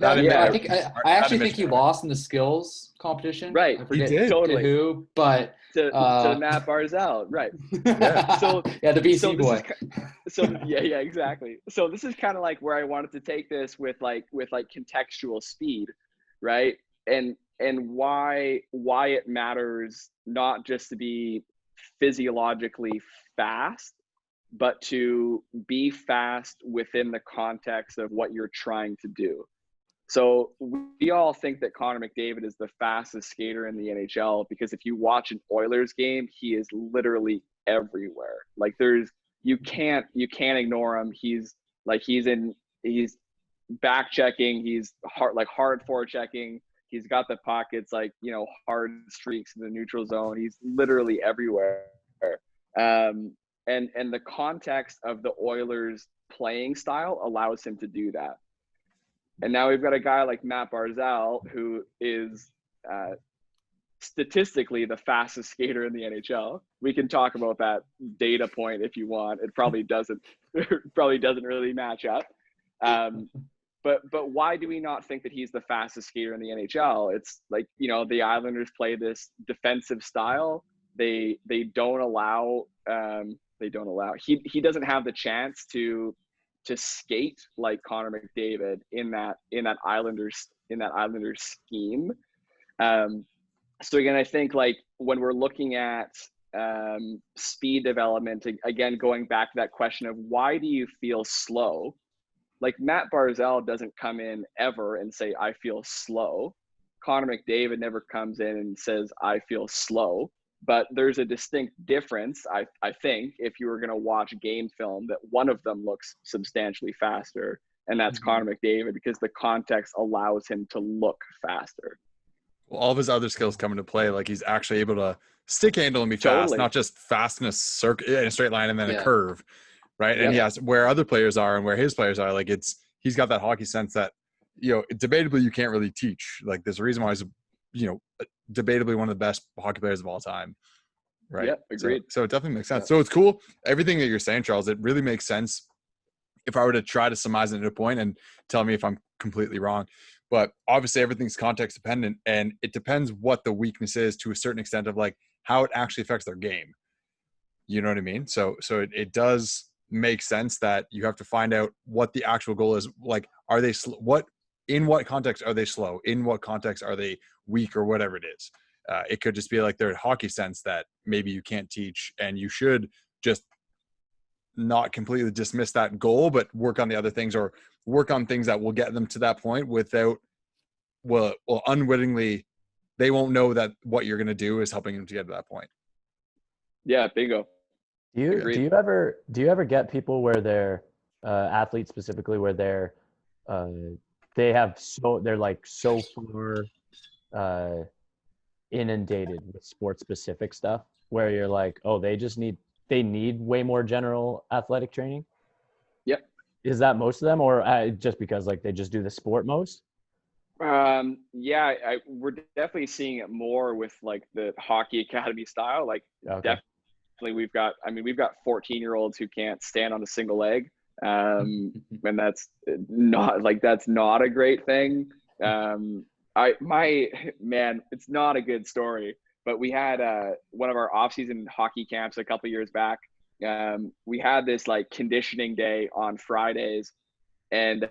I actually think he lost in the skills competition. Right. I forget He did. Totally. to who, but to Matt Barzal. Right. Yeah. So yeah, the BC boy. Yeah, exactly. So this is kind of like where I wanted to take this with contextual speed, right? And why it matters not just to be physiologically fast, but to be fast within the context of what you're trying to do. So we all think that Connor McDavid is the fastest skater in the NHL because if you watch an Oilers game, he is literally everywhere. Like you can't ignore him. He's back checking. He's hard forechecking. He's got the pockets, hard streaks in the neutral zone. He's literally everywhere. And the context of the Oilers playing style allows him to do that. And now we've got a guy like Matt Barzal, who is statistically the fastest skater in the NHL. We can talk about that data point if you want. It probably doesn't really match up. But why do we not think that he's the fastest skater in the NHL? It's like, the Islanders play this defensive style. They don't allow. He doesn't have the chance to skate like Connor McDavid in that Islanders scheme. So again, I think like when we're looking at speed development, again, going back to that question of why do you feel slow? Like Matt Barzal doesn't come in ever and say, I feel slow. Connor McDavid never comes in and says, I feel slow. But there's a distinct difference, I think, if you were going to watch game film, that one of them looks substantially faster, and that's Connor McDavid, because the context allows him to look faster. Well, all of his other skills come into play. Like he's actually able to stick handle and be fast, not just fast in a straight line and then a curve, right? And yes, where other players are and where his players are, like he's got that hockey sense that, debatably you can't really teach. Like there's a reason why he's, debatably one of the best hockey players of all time, right? Yeah, agreed. So it definitely makes sense. So it's cool. Everything that you're saying, Charles, it really makes sense if I were to try to surmise it into a point, and tell me if I'm completely wrong. But obviously everything's context dependent, and it depends what the weakness is to a certain extent of like how it actually affects their game. You know what I mean? So it does make sense that you have to find out what the actual goal is. Like, are they in what context are they slow? In what context are they weak, or whatever it is? It could just be like their hockey sense that maybe you can't teach, and you should just not completely dismiss that goal, but work on the other things, or work on things that will get them to that point without, unwittingly, they won't know that what you're going to do is helping them to get to that point. Yeah, bingo. Do you ever get people where they're athletes specifically, where they're so far inundated with sports specific stuff, where you're like, oh, they need way more general athletic training? Yep. Is that most of them, or just because like they just do the sport most? Yeah, we're definitely seeing it more with like the hockey academy style. Like definitely we've got 14-year-olds who can't stand on a single leg. And that's not a great thing. It's not a good story, but we had one of our off-season hockey camps a couple years back. We had this like conditioning day on Fridays, and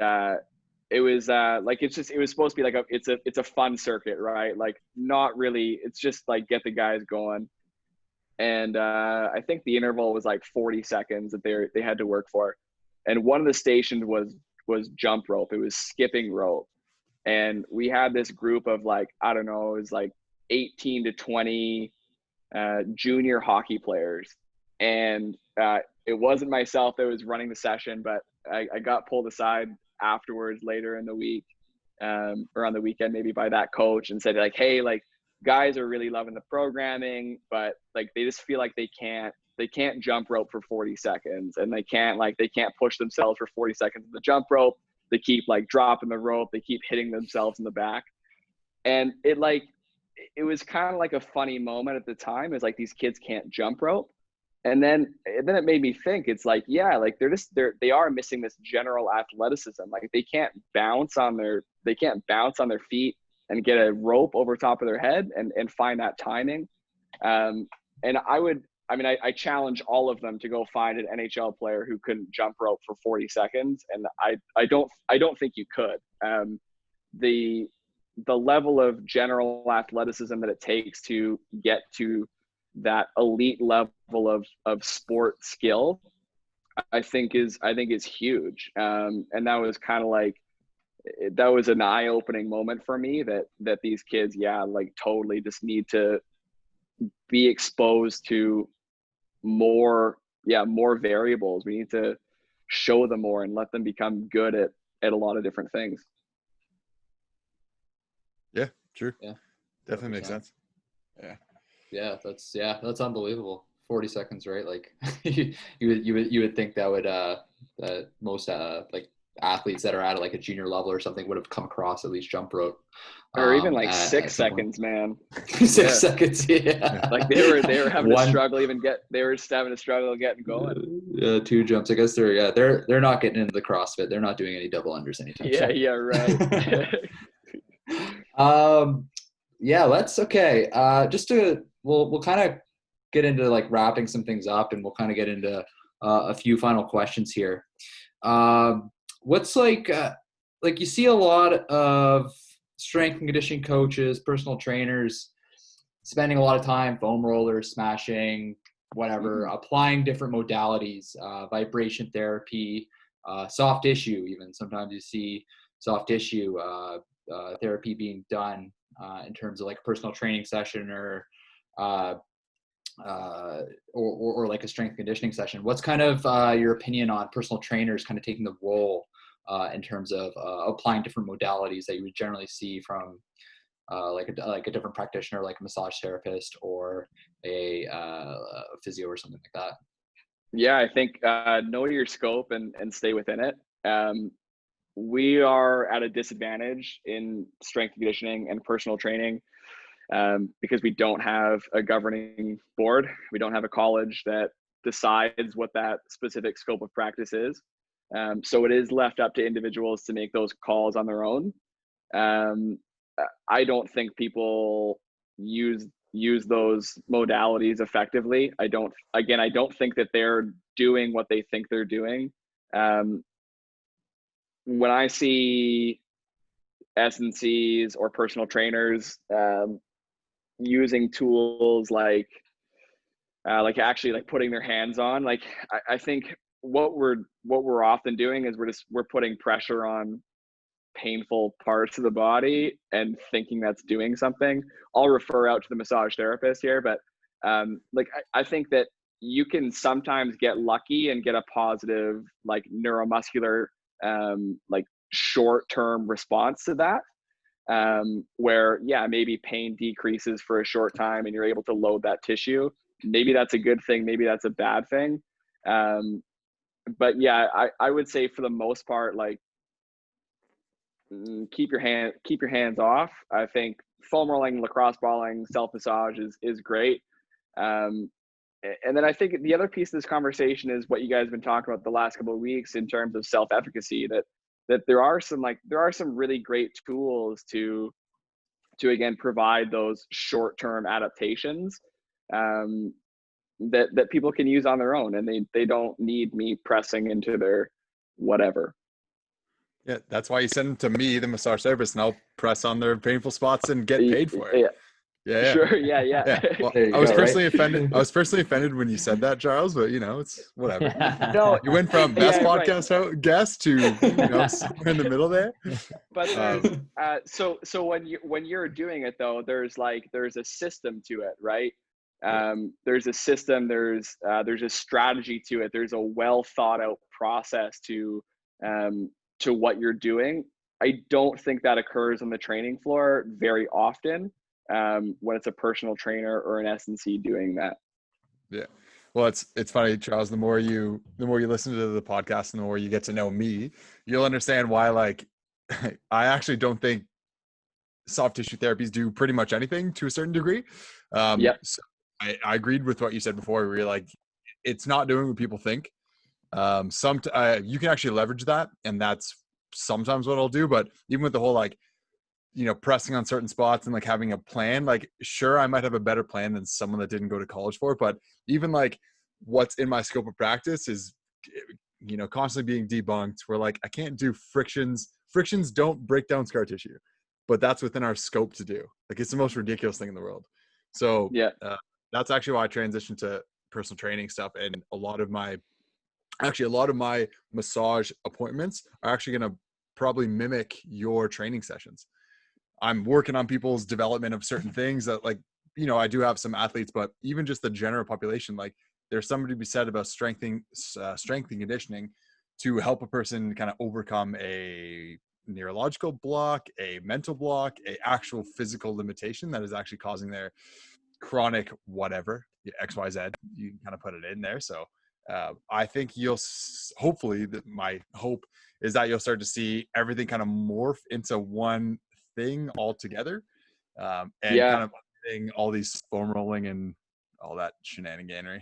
it was it was supposed to be like it's a fun circuit, right? Like not really, it's just like get the guys going. And I think the interval was like 40 seconds that they had to work for. And one of the stations was jump rope. It was skipping rope. And we had this group of like, I don't know, it was like 18 to 20 junior hockey players. And it wasn't myself that was running the session, but I got pulled aside afterwards later in the week, or on the weekend maybe, by that coach, and said like, hey, like guys are really loving the programming, but like they just feel like they can't jump rope for 40 seconds, and they can't push themselves for 40 seconds in the jump rope. They keep like dropping the rope, they keep hitting themselves in the back. And it was kind of like a funny moment at the time. It's like, these kids can't jump rope. And then it made me think, it's like, yeah, like they are missing this general athleticism. Like they can't bounce on their feet and get a rope over top of their head and find that timing. And I challenge all of them to go find an NHL player who couldn't jump rope for 40 seconds. And I don't think you could. The level of general athleticism that it takes to get to that elite level of sport skill, I think is huge. And that was kind of like, that was an eye-opening moment for me that these kids, like totally just need to be exposed to more variables. We need to show them more and let them become good at a lot of different things. Yeah, true. Yeah, definitely makes sense. That's unbelievable. 40 seconds, right? Like you would think that would that most like athletes that are at like a junior level or something would have come across at least jump rope, or even like 6 seconds, man. 6 seconds, yeah. Like they were having to struggle getting going. Yeah, 2 jumps. I guess they're not getting into the CrossFit. They're not doing any double unders anytime soon. Yeah, right. Let's we'll kind of get into like wrapping some things up, and we'll kind of get into a few final questions here. What's like you see a lot of strength and conditioning coaches, personal trainers spending a lot of time foam rollers, smashing, whatever, applying different modalities, vibration therapy, soft tissue. Even sometimes you see soft tissue therapy being done in terms of like a personal training session or like a strength conditioning session. What's kind of your opinion on personal trainers kind of taking the role in terms of applying different modalities that you would generally see from like a different practitioner, like a massage therapist or a physio or something like that? Yeah, I think know your scope and stay within it. We are at a disadvantage in strength conditioning and personal training because we don't have a governing board. We don't have a college that decides what that specific scope of practice is. So it is left up to individuals to make those calls on their own. I don't think people use those modalities effectively. I don't think that they're doing what they think they're doing. When I see S&Cs or personal trainers using tools like actually like putting their hands on, like I think what we're often doing is we're putting pressure on painful parts of the body and thinking that's doing something. I'll refer out to the massage therapist here, but I think that you can sometimes get lucky and get a positive like neuromuscular like short-term response to that, where maybe pain decreases for a short time and you're able to load that tissue. Maybe that's a good thing, maybe that's a bad thing. But I would say for the most part, like keep your hands off. I think foam rolling, lacrosse balling, self massage is great. And then I think the other piece of this conversation is what you guys have been talking about the last couple of weeks in terms of self-efficacy, that there are some really great tools to again provide those short-term adaptations that people can use on their own, and they don't need me pressing into their whatever. Yeah, that's why you send them to me, the massage therapist, and I'll press on their painful spots and get paid for it. Yeah. Sure. Yeah. Well, I was personally offended. I was personally offended when you said that, Charles. But it's whatever. No, you went from best podcast guest to somewhere in the middle there. But so when you're doing it though, there's a system to it, right? There's a system. There's a strategy to it. There's a well thought out process to what you're doing. I don't think that occurs on the training floor very often. when it's a personal trainer or an S&C doing that. Yeah. Well, it's funny, Charles, the more you listen to the podcast and the more you get to know me, you'll understand why, like, I actually don't think soft tissue therapies do pretty much anything to a certain degree. So I agreed with what you said before, where you're like, it's not doing what people think. You can actually leverage that, and that's sometimes what I'll do. But even with the whole, like, pressing on certain spots and like having a plan, like, sure, I might have a better plan than someone that didn't go to college for it, but even like what's in my scope of practice is, constantly being debunked. Where like, I can't do frictions don't break down scar tissue, but that's within our scope to do. Like, it's the most ridiculous thing in the world. So that's actually why I transitioned to personal training stuff. And a lot of my massage appointments are actually going to probably mimic your training sessions. I'm working on people's development of certain things that, like, I do have some athletes, but even just the general population, like, there's something to be said about strength and conditioning to help a person kind of overcome a neurological block, a mental block, a actual physical limitation that is actually causing their chronic whatever, XYZ. You can kind of put it in there. So I think hopefully, my hope is that you'll start to see everything kind of morph into one thing altogether, and kind of getting all these foam rolling and all that shenaniganery,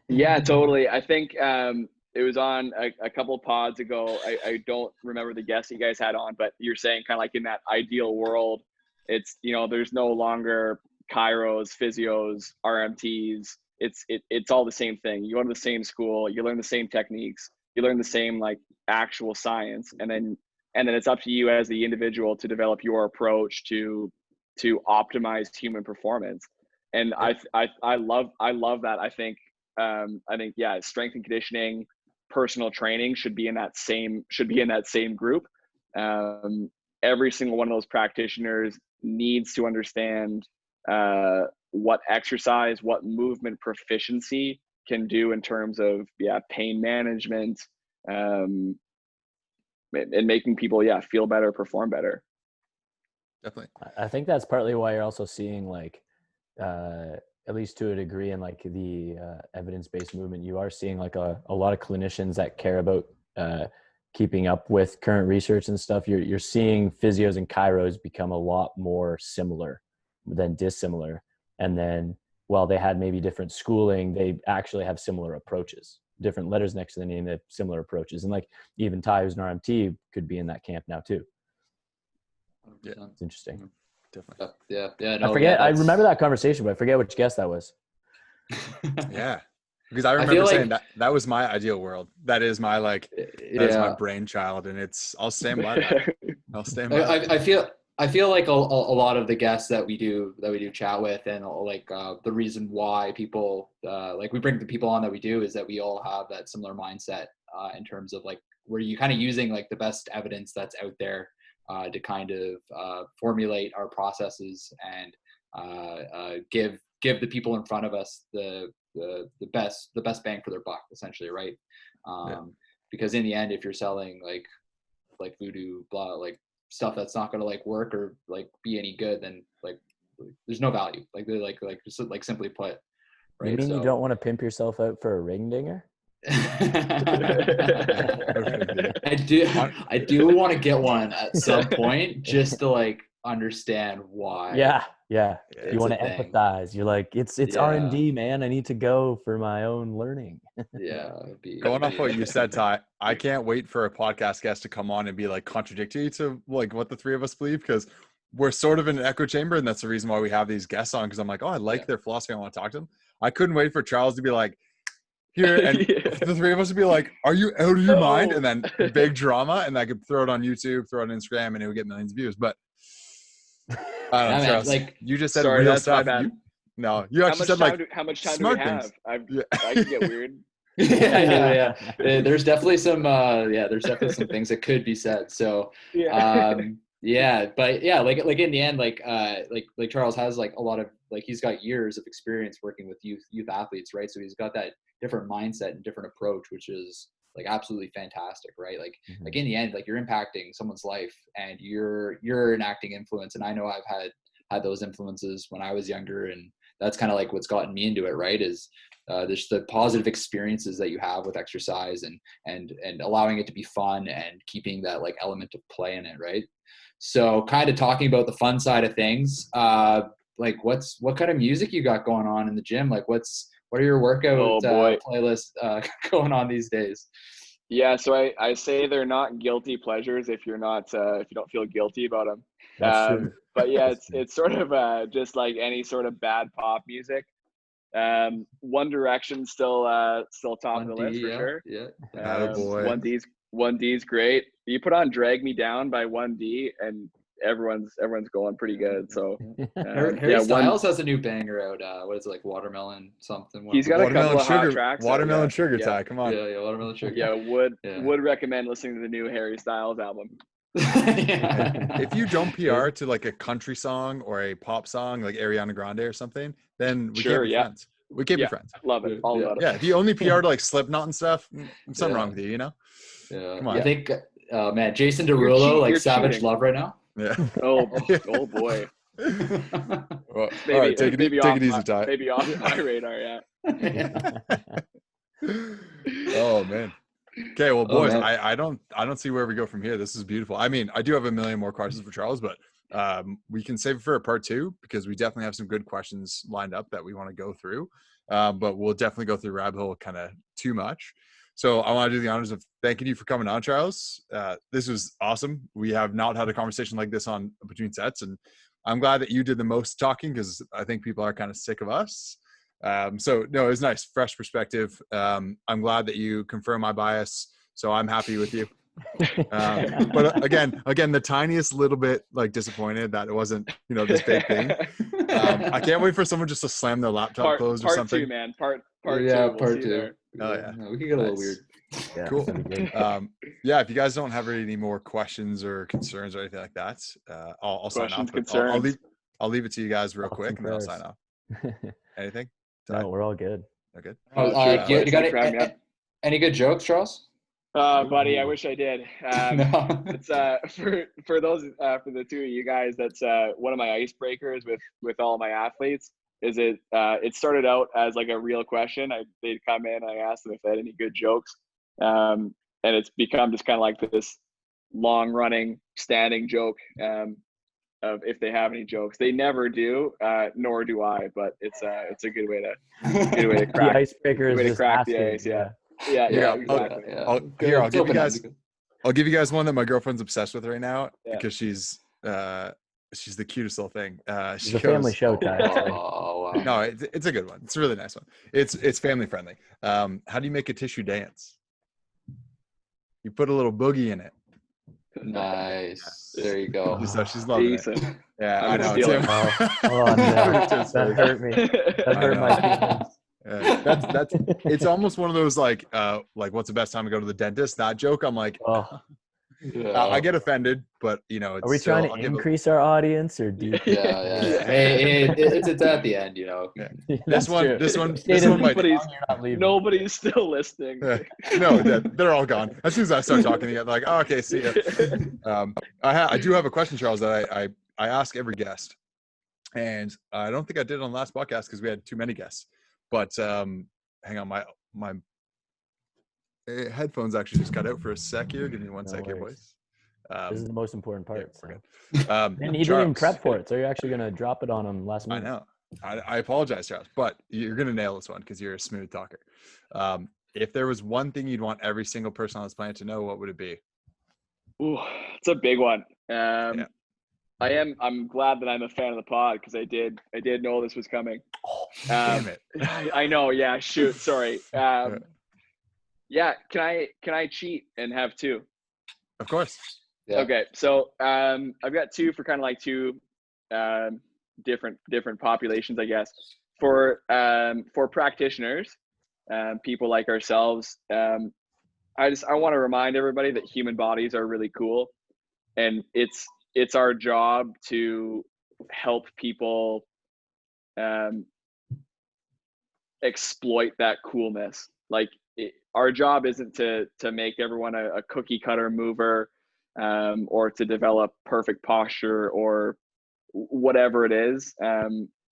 Yeah, totally. I think it was on a couple of pods ago. I don't remember the guest you guys had on, but you're saying kind of like in that ideal world, it's, there's no longer chiros, physios, RMTs. It's all the same thing. You go to the same school, you learn the same techniques, you learn the same like actual science, and then it's up to you as the individual to develop your approach to optimize human performance. And I love that. I think strength and conditioning, personal training should be in that same group. Every single one of those practitioners needs to understand what exercise, what movement proficiency can do in terms of pain management, and making people feel better, perform better. Definitely. I think that's partly why you're also seeing, like, at least to a degree, in like the evidence-based movement, you are seeing like a lot of clinicians that care about keeping up with current research and stuff. You're seeing physios and chiros become a lot more similar than dissimilar. And then while they had maybe different schooling, they actually have similar approaches, different letters next to the name, they have similar approaches. And like even Ty, who's an RMT, could be in that camp now too. Yeah, it's interesting. Mm-hmm. Definitely. Yeah. No, I forget. I remember that conversation, but I forget which guest that was. Yeah, because I remember saying that was my ideal world. That is my is my brainchild, and I'll stand by that. I'll stand by that. I feel like a lot of the guests that we do chat with, and like the reason why people we bring the people on that we do is that we all have that similar mindset in terms of like where you kind of using like the best evidence that's out there to kind of formulate our processes and give the people in front of us the best bang for their buck, essentially, right? Because in the end, if you're selling like voodoo blah, like stuff that's not going to like work or like be any good, then like there's no value. Like they're like just like simply put, right? You mean you don't want to pimp yourself out for a ring dinger? I do want to get one at some point just to like understand why. Yeah. You want to empathize. You're like, it's R&D, man. I need to go for my own learning. Going off what you said, Ty, I can't wait for a podcast guest to come on and be like contradictory to like what the three of us believe, because we're sort of in an echo chamber, and that's the reason why we have these guests on, because I'm like, oh, I like their philosophy, I want to talk to them. I couldn't wait for Charles to be like, here, and the three of us would be like, are you out of your mind? And then big drama, and I could throw it on YouTube, throw it on Instagram, and it would get millions of views. But I don't know, Charles, like, you just said real stuff. You actually said like, how much time do we have? I can get weird. Yeah. There's definitely some things that could be said. So but like in the end, like Charles has like a lot of like, he's got years of experience working with youth athletes, right? So he's got that different mindset and different approach, which is like absolutely fantastic, right? Like like in the end, like you're impacting someone's life and you're enacting influence. And I know I've had those influences when I was younger, and that's kind of like what's gotten me into it, right? Is there's the positive experiences that you have with exercise and allowing it to be fun and keeping that like element of play in it, right? So kind of talking about the fun side of things, like what kind of music you got going on in the gym? Like what are your workout playlists going on these days? Yeah, so I say they're not guilty pleasures if you're not if you don't feel guilty about them. That's true. But yeah, it's sort of just like any sort of bad pop music. One Direction still top of the list for sure. Yeah. Boy. 1D's great. You put on Drag Me Down by 1D and everyone's going pretty good. So Harry Styles has a new banger out. What is it, like Watermelon something? He's got a couple of hot tracks. Watermelon Sugar Tie. Come on. Yeah, Watermelon Sugar. Yeah, would recommend listening to the new Harry Styles album. If you don't PR to like a country song or a pop song like Ariana Grande or something, then we can't be friends. We can't be friends. Love it. All about it. Yeah, if you only PR to like Slipknot and stuff, something wrong with you, you know? Yeah. Come on. I think, man, Jason Derulo, like Savage cheating. Love right now. Yeah. Oh boy. Well, all right, take it easy, Ty. Maybe off my radar, yeah. Oh man. Okay, well, boys, I don't see where we go from here. This is beautiful. I mean, I do have a million more questions for Charles, but we can save it for a part 2 because we definitely have some good questions lined up that we want to go through. But we'll definitely go through rabbit hole kind of too much. So I want to do the honors of thanking you for coming on, Charles. This was awesome. We have not had a conversation like this on Between Sets, and I'm glad that you did the most talking because I think people are kind of sick of us. So no, it was nice, fresh perspective. I'm glad that you confirm my bias, so I'm happy with you. But again, the tiniest little bit like disappointed that it wasn't, this big thing. I can't wait for someone just to slam their laptop closed or something. Part 2, man. Part yeah, 2. Part 2. Oh yeah, we could get a little weird. Yeah, cool. Yeah, if you guys don't have any more questions or concerns or anything like that, I'll sign off. I'll leave it to you guys real quick, and then I'll sign off. Anything? No, we're all good. Okay. You got any good jokes, Charles? Buddy, I wish I did. No. It's for those for the two of you guys. That's one of my icebreakers with all my athletes. Is it started out as like a real question. They'd come in, I asked them if they had any good jokes, and it's become just kind of like this long running standing joke of if they have any jokes. They never do, nor do I. But it's a good way to crack the icebreaker is just crack asking, the ice. Yeah, exactly. I'll give you guys one that my girlfriend's obsessed with right now because she's the cutest little thing. It's a family show, Ty. Oh, wow. No, it's a good one. It's a really nice one. It's family friendly. How do you make a tissue dance? You put a little boogie in it. Nice. There you go. So she's loving it. Yeah, I know. Oh, no. That hurt me. That hurt my feelings. That's it's almost one of those like what's the best time to go to the dentist? That joke, I'm like, I get offended, but it's are we trying to increase our audience or decrease? Yeah. Hey, it's at the end, Yeah. This one nobody's still listening. No, they're all gone. As soon as I start talking to you, like, oh, okay, see ya. I do have a question, Charles, that I ask every guest, and I don't think I did it on the last podcast because we had too many guests. But hang on, my headphones actually just cut out for a sec here. Give me one second, boys. This is the most important part. Yeah, and he didn't even prep for it, so you're actually going to drop it on him last minute. I know. I apologize, Charles, but you're going to nail this one because you're a smooth talker. If there was one thing you'd want every single person on this planet to know, what would it be? Ooh, it's a big one. I'm glad that I'm a fan of the pod because I did know this was coming. Damn it. I know. Yeah. Shoot. Sorry. Yeah. Can I cheat and have two? Of course. Yeah. Okay. So I've got two for kind of like two different populations, I guess. For practitioners, people like ourselves, I want to remind everybody that human bodies are really cool, and it's our job to help people exploit that coolness. Like our job isn't to make everyone a cookie cutter mover, or to develop perfect posture or whatever it is.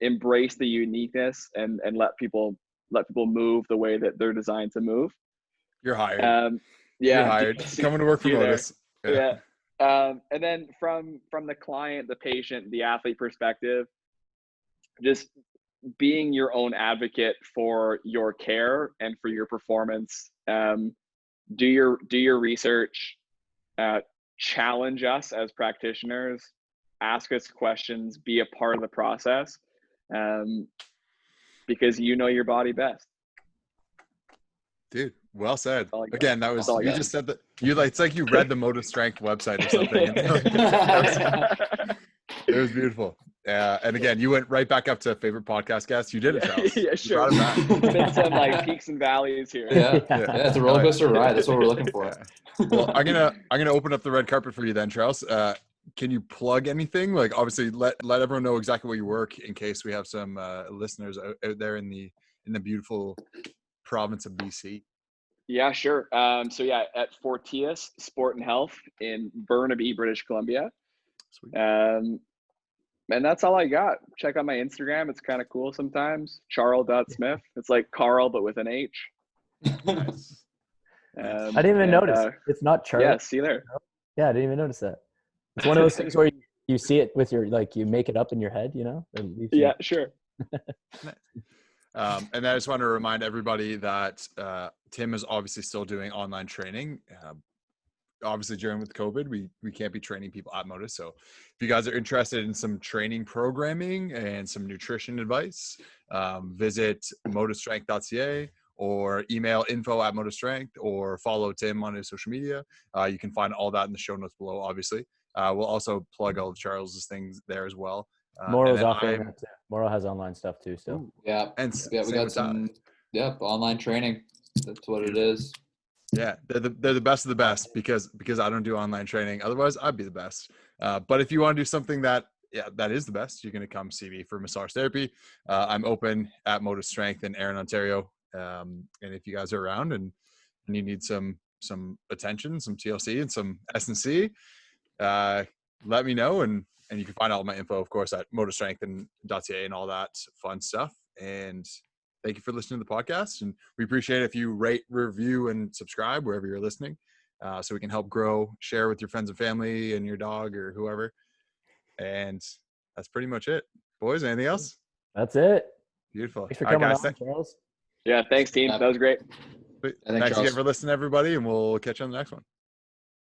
Embrace the uniqueness and let people move the way that they're designed to move. You're hired. Yeah, You're hired. Coming to work for Motus. Yeah. And then from the client, the patient, the athlete perspective, just being your own advocate for your care and for your performance. Do your research, challenge us as practitioners, ask us questions, be a part of the process, because you know your body best. Dude, well said. Like Again, that was, you you just said that it's like you read the Motus Strength website or something. It was beautiful. And again, you went right back up to favorite podcast guest. You did it, Charles. Yeah, sure. It's been some like peaks and valleys here. Yeah, it's a roller coaster ride. That's what we're looking for. Yeah. Well, I'm gonna open up the red carpet for you then, Charles. Can you plug anything? Like, obviously, let everyone know exactly where you work in case we have some listeners out there in the beautiful province of BC. Yeah, sure. So yeah, at Fortius Sport and Health in Burnaby, British Columbia. Sweet. And that's all I got. Check out my Instagram. It's kind of cool sometimes. Charles.Smith. It's like Carl, but with an H. Nice. I didn't even notice. It's not Charlie. Yeah, see there. Yeah, I didn't even notice that. It's one of those things where you see it with your, like, you make it up in your head, you know? Yeah, sure. And I just want to remind everybody that Tim is obviously still doing online training. Obviously, during with COVID, we can't be training people at Motus. So if you guys are interested in some training programming and some nutrition advice, visit motusstrength.ca or email info@motusstrength or follow Tim on his social media. You can find all that in the show notes below, obviously. We'll also plug all of Charles's things there as well. Morrow's offering that too. Morrow has online stuff too still. Yeah. And we got some online training. That's what it is. Yeah, they're the best of the best because I don't do online training. Otherwise, I'd be the best. But if you want to do something that is the best, you're going to come see me for massage therapy. I'm open at Motus Strength in Erin, Ontario. And if you guys are around and you need some attention, some TLC and some S&C, let me know. And you can find all my info, of course, at motusstrength.ca and all that fun stuff. And thank you for listening to the podcast. And we appreciate it if you rate, review, and subscribe wherever you're listening, so we can help grow, share with your friends and family and your dog or whoever. And that's pretty much it. Boys, anything else? That's it. Beautiful. Thanks for coming on, Charles. Yeah, thanks, team. That was great. Thanks again for listening, everybody, and we'll catch you on the next one.